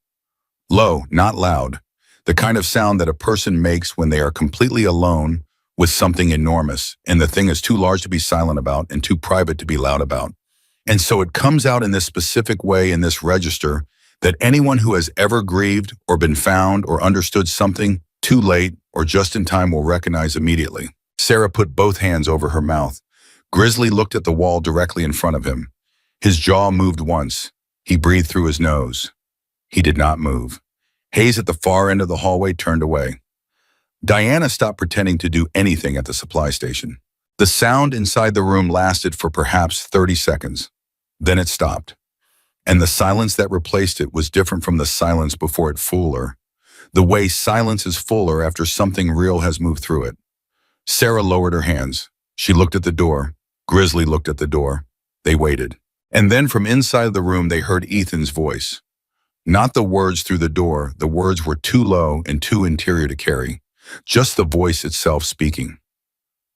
Low, not loud, the kind of sound that a person makes when they are completely alone with something enormous, and the thing is too large to be silent about and too private to be loud about. And so it comes out in this specific way, in this register, that anyone who has ever grieved or been found or understood something too late or just in time will recognize immediately. Sarah put both hands over her mouth. Grizzly looked at the wall directly in front of him. His jaw moved once. He breathed through his nose. He did not move. Hayes at the far end of the hallway turned away. Diana stopped pretending to do anything at the supply station. The sound inside the room lasted for perhaps 30 seconds. Then it stopped. And the silence that replaced it was different from the silence before it, fuller. The way silence is fuller after something real has moved through it. Sarah lowered her hands. She looked at the door. Grizzly looked at the door. They waited. And then from inside the room they heard Ethan's voice. Not the words through the door. The words were too low and too interior to carry. Just the voice itself speaking.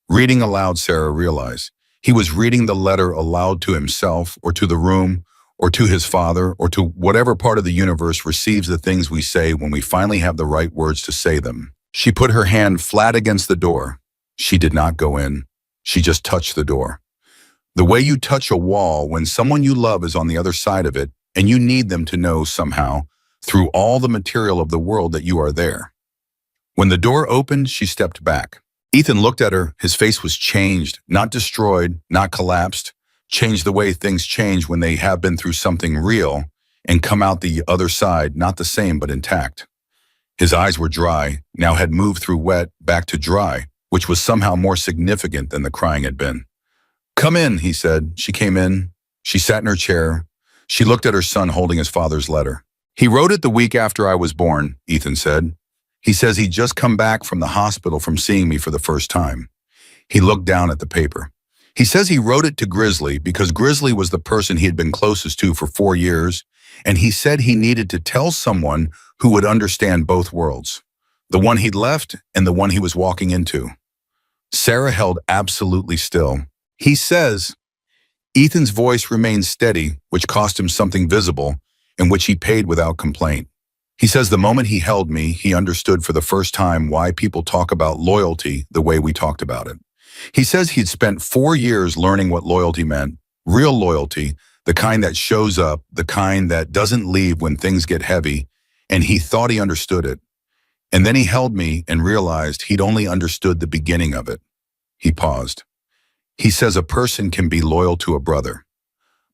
Reading aloud, Sarah realized. He was reading the letter aloud to himself or to the room, or to his father, or to whatever part of the universe receives the things we say when we finally have the right words to say them. She put her hand flat against the door. She did not go in. She just touched the door. The way you touch a wall when someone you love is on the other side of it, and you need them to know somehow, through all the material of the world, that you are there. When the door opened, she stepped back. Ethan looked at her. His face was changed, not destroyed, not collapsed. Changed the way things change when they have been through something real and come out the other side, not the same but intact. His eyes were dry, now had moved through wet back to dry, which was somehow more significant than the crying had been. "Come in," he said. She came in. She sat in her chair. She looked at her son holding his father's letter. "He wrote it the week after I was born," Ethan said. "He says he'd just come back from the hospital from seeing me for the first time." He looked down at the paper. He says he wrote it to Grizzly because Grizzly was the person he had been closest to for 4 years, and he said he needed to tell someone who would understand both worlds, the one he'd left and the one he was walking into. Sarah held absolutely still. "He says," Ethan's voice remained steady, which cost him something visible, and which he paid without complaint. "He says the moment he held me, he understood for the first time why people talk about loyalty the way we talked about it. He says he'd spent 4 years learning what loyalty meant, real loyalty, the kind that shows up, the kind that doesn't leave when things get heavy, and he thought he understood it. And then he held me and realized he'd only understood the beginning of it." He paused. "He says a person can be loyal to a brother,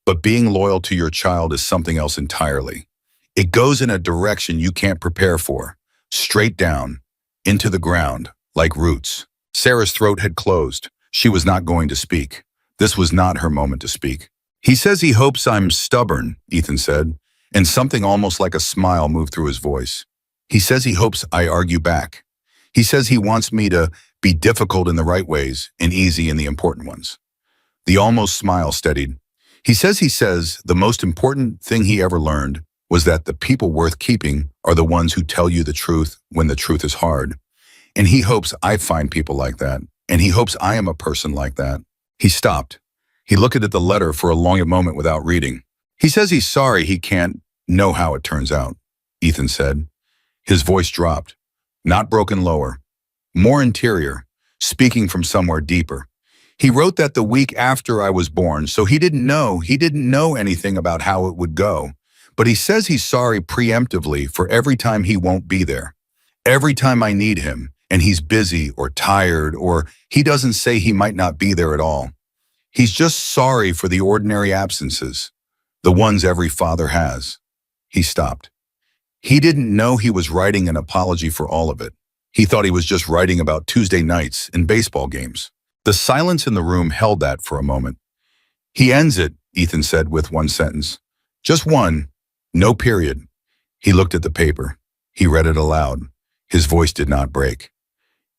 but being loyal to your child is something else entirely. It goes in a direction you can't prepare for, straight down, into the ground, like roots." Sarah's throat had closed. She was not going to speak. This was not her moment to speak. "He says he hopes I'm stubborn," Ethan said, and something almost like a smile moved through his voice. "He says he hopes I argue back. He says he wants me to be difficult in the right ways and easy in the important ones. The almost smile steadied. He says the most important thing he ever learned was that the people worth keeping are the ones who tell you the truth when the truth is hard. And he hopes I find people like that. And he hopes I am a person like that. He stopped. He looked at the letter for a long moment without reading. He says he's sorry he can't know how it turns out, Ethan said. His voice dropped, not broken lower, more interior, speaking from somewhere deeper. He wrote that the week after I was born, so he didn't know anything about how it would go. But he says he's sorry preemptively for every time he won't be there. Every time I need him, and he's busy or tired, or he doesn't say he might not be there at all. He's just sorry for the ordinary absences, the ones every father has. He stopped. He didn't know he was writing an apology for all of it. He thought he was just writing about Tuesday nights and baseball games. The silence in the room held that for a moment. He ends it, Ethan said with one sentence. Just one, no period. He looked at the paper. He read it aloud. His voice did not break.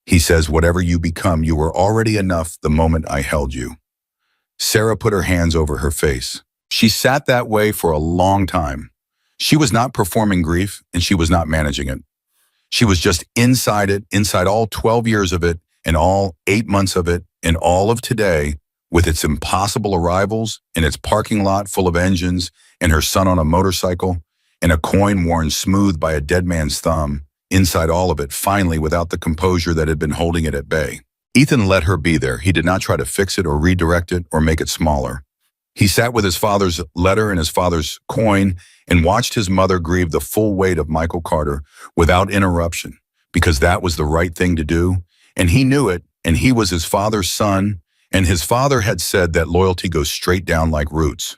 He says, whatever you become, you were already enough the moment I held you. Sarah put her hands over her face. She sat that way for a long time. She was not performing grief, and she was not managing it. She was just inside it, inside all 12 years of it, and all 8 months of it, and all of today, with its impossible arrivals, and its parking lot full of engines, and her son on a motorcycle, and a coin worn smooth by a dead man's thumb, inside all of it, finally without the composure that had been holding it at bay. Ethan let her be there. He did not try to fix it or redirect it or make it smaller. He sat with his father's letter and his father's coin and watched his mother grieve the full weight of Michael Carter without interruption, because that was the right thing to do, and he knew it, and he was his father's son, and his father had said that loyalty goes straight down like roots.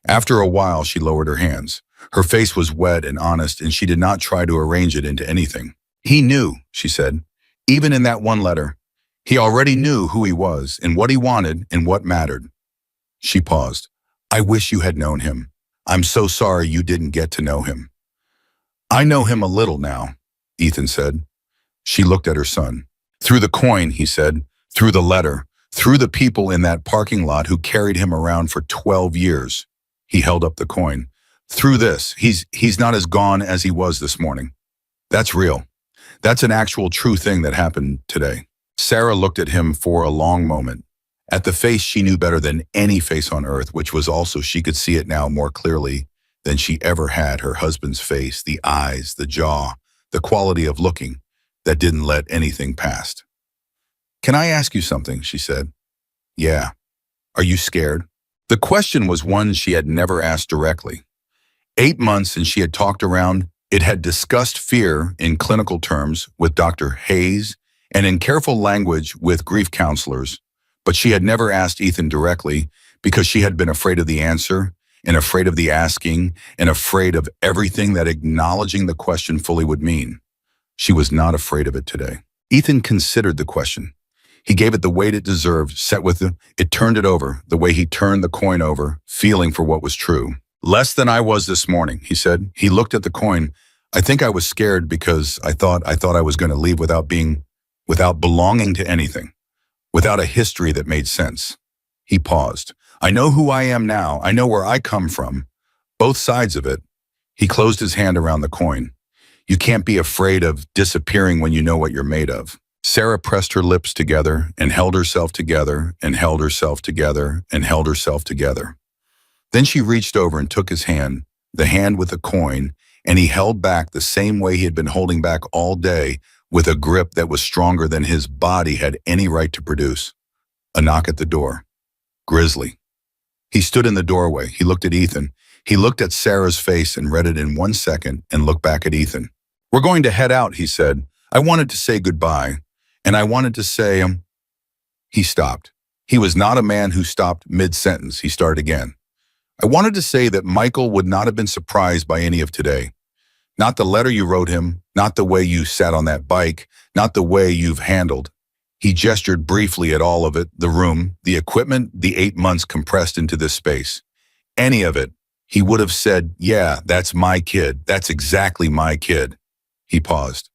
After a while, she lowered her hands. Her face was wet and honest, and she did not try to arrange it into anything. He knew, she said, even in that one letter. He already knew who he was and what he wanted and what mattered. She paused. I wish you had known him. I'm so sorry you didn't get to know him. I know him a little now, Ethan said. She looked at her son. Through the coin, he said, through the letter, through the people in that parking lot who carried him around for 12 years. He held up the coin. Through this, he's not as gone as he was this morning. That's real. That's an actual true thing that happened today. Sarah looked at him for a long moment. At the face she knew better than any face on earth, which was also, she could see it now more clearly than she ever had, her husband's face, the eyes, the jaw, the quality of looking that didn't let anything past. Can I ask you something? She said. Yeah. Are you scared? The question was one she had never asked directly. 8 months and she had talked around it, had discussed fear in clinical terms with Dr. Hayes and in careful language with grief counselors, but she had never asked Ethan directly because she had been afraid of the answer and afraid of the asking and afraid of everything that acknowledging the question fully would mean. She was not afraid of it today. Ethan considered the question. He gave it the weight it deserved, set with it, turned it over, the way he turned the coin over, feeling for what was true. Less than I was this morning, he said. He looked at the coin. I think I was scared because I thought I was going to leave without belonging to anything, without a history that made sense. He paused. I know who I am now. I know where I come from, both sides of it. He closed his hand around the coin. You can't be afraid of disappearing when you know what you're made of. Sarah pressed her lips together and held herself together and held herself together and held herself together. Then she reached over and took his hand, the hand with the coin, and he held back the same way he had been holding back all day, with a grip that was stronger than his body had any right to produce. A knock at the door. Grisly. He stood in the doorway. He looked at Ethan. He looked at Sarah's face and read it in 1 second and looked back at Ethan. We're going to head out, he said. I wanted to say goodbye, and I wanted to say, He stopped. He was not a man who stopped mid-sentence. He started again. I wanted to say that Michael would not have been surprised by any of today. Not the letter you wrote him, not the way you sat on that bike, not the way you've handled. He gestured briefly at all of it, the room, the equipment, the 8 months compressed into this space. Any of it. He would have said, yeah, that's my kid. That's exactly my kid. He paused.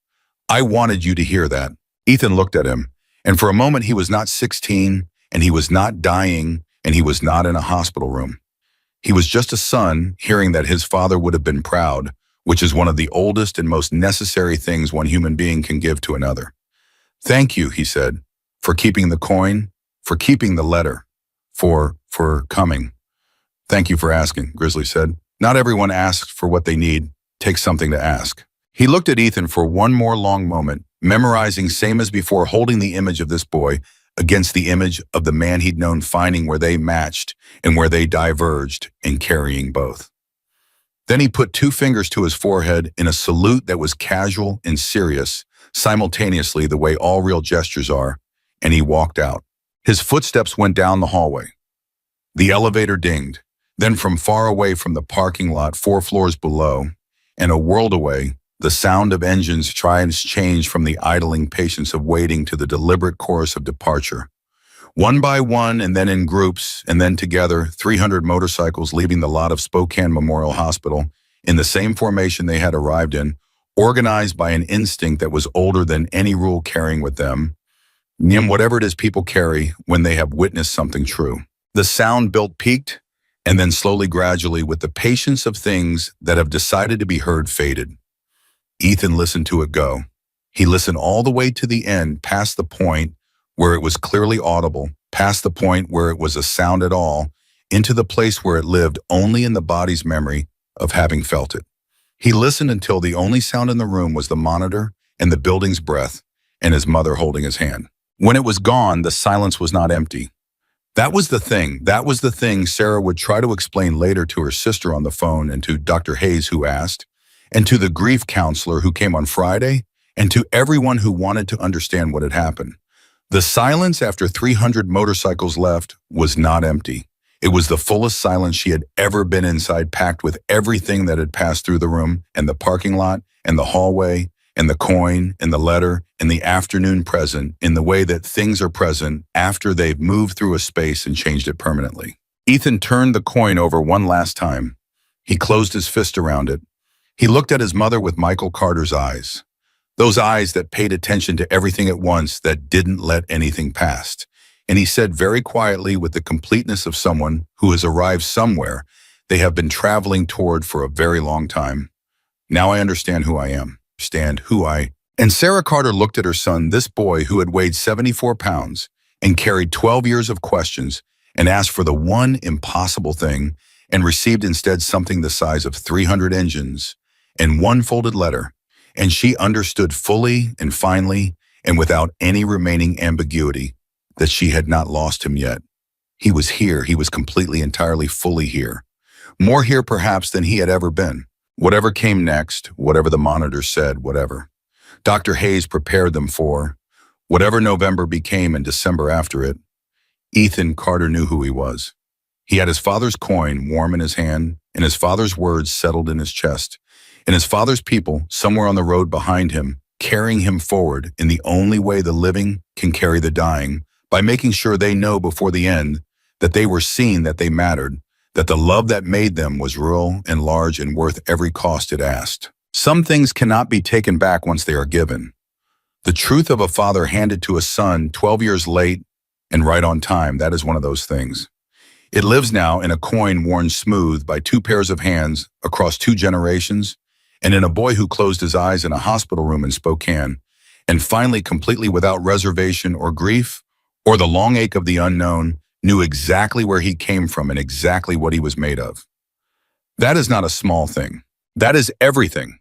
I wanted you to hear that. Ethan looked at him, and for a moment he was not 16, and he was not dying, and he was not in a hospital room. He was just a son hearing that his father would have been proud, which is one of the oldest and most necessary things one human being can give to another. "Thank you," he said, "for keeping the coin, for keeping the letter, for coming." "Thank you for asking," Grizzly said. "Not everyone asks for what they need. Takes something to ask." He looked at Ethan for one more long moment, memorizing same as before, holding the image of this boy against the image of the man he'd known, finding where they matched and where they diverged, and carrying both. Then he put two fingers to his forehead in a salute that was casual and serious, simultaneously the way all real gestures are, and he walked out. His footsteps went down the hallway. The elevator dinged. Then from far away from the parking lot 4 floors below, and a world away, the sound of engines changed from the idling patience of waiting to the deliberate chorus of departure. One by one, and then in groups, and then together, 300 motorcycles leaving the lot of Spokane Memorial Hospital in the same formation they had arrived in, organized by an instinct that was older than any rule carrying with them, whatever it is people carry when they have witnessed something true. The sound built peaked, and then slowly, gradually, with the patience of things that have decided to be heard, faded. Ethan listened to it go. He listened all the way to the end, past the point where it was clearly audible, past the point where it was a sound at all, into the place where it lived only in the body's memory of having felt it. He listened until the only sound in the room was the monitor and the building's breath and his mother holding his hand. When it was gone, the silence was not empty. That was the thing Sarah would try to explain later to her sister on the phone, and to Dr. Hayes who asked, and to the grief counselor who came on Friday, and to everyone who wanted to understand what had happened. The silence after 300 motorcycles left was not empty. It was the fullest silence she had ever been inside, packed with everything that had passed through the room and the parking lot and the hallway and the coin and the letter and the afternoon present, in the way that things are present after they've moved through a space and changed it permanently. Ethan turned the coin over one last time. He closed his fist around it. He looked at his mother with Michael Carter's eyes. Those eyes that paid attention to everything at once, that didn't let anything pass. And he said very quietly, with the completeness of someone who has arrived somewhere they have been traveling toward for a very long time, "Now I understand who I am. And Sarah Carter looked at her son, this boy who had weighed 74 pounds and carried 12 years of questions, and asked for the one impossible thing and received instead something the size of 300 engines and one folded letter. And she understood fully and finally, and without any remaining ambiguity, that she had not lost him yet. He was here. He was completely, entirely, fully here. More here perhaps than he had ever been. Whatever came next, whatever the monitor said, whatever Dr. Hayes prepared them for, whatever November became and December after it, Ethan Carter knew who he was. He had his father's coin warm in his hand, and his father's words settled in his chest, and his father's people somewhere on the road behind him, carrying him forward in the only way the living can carry the dying, by making sure they know before the end that they were seen, that they mattered, that the love that made them was real and large and worth every cost it asked. Some things cannot be taken back once they are given. The truth of a father handed to a son 12 years late and right on time, that is one of those things. It lives now in a coin worn smooth by 2 pairs of hands across 2 generations, and in a boy who closed his eyes in a hospital room in Spokane, and finally, completely without reservation or grief or the long ache of the unknown, knew exactly where he came from and exactly what he was made of. That is not a small thing. That is everything.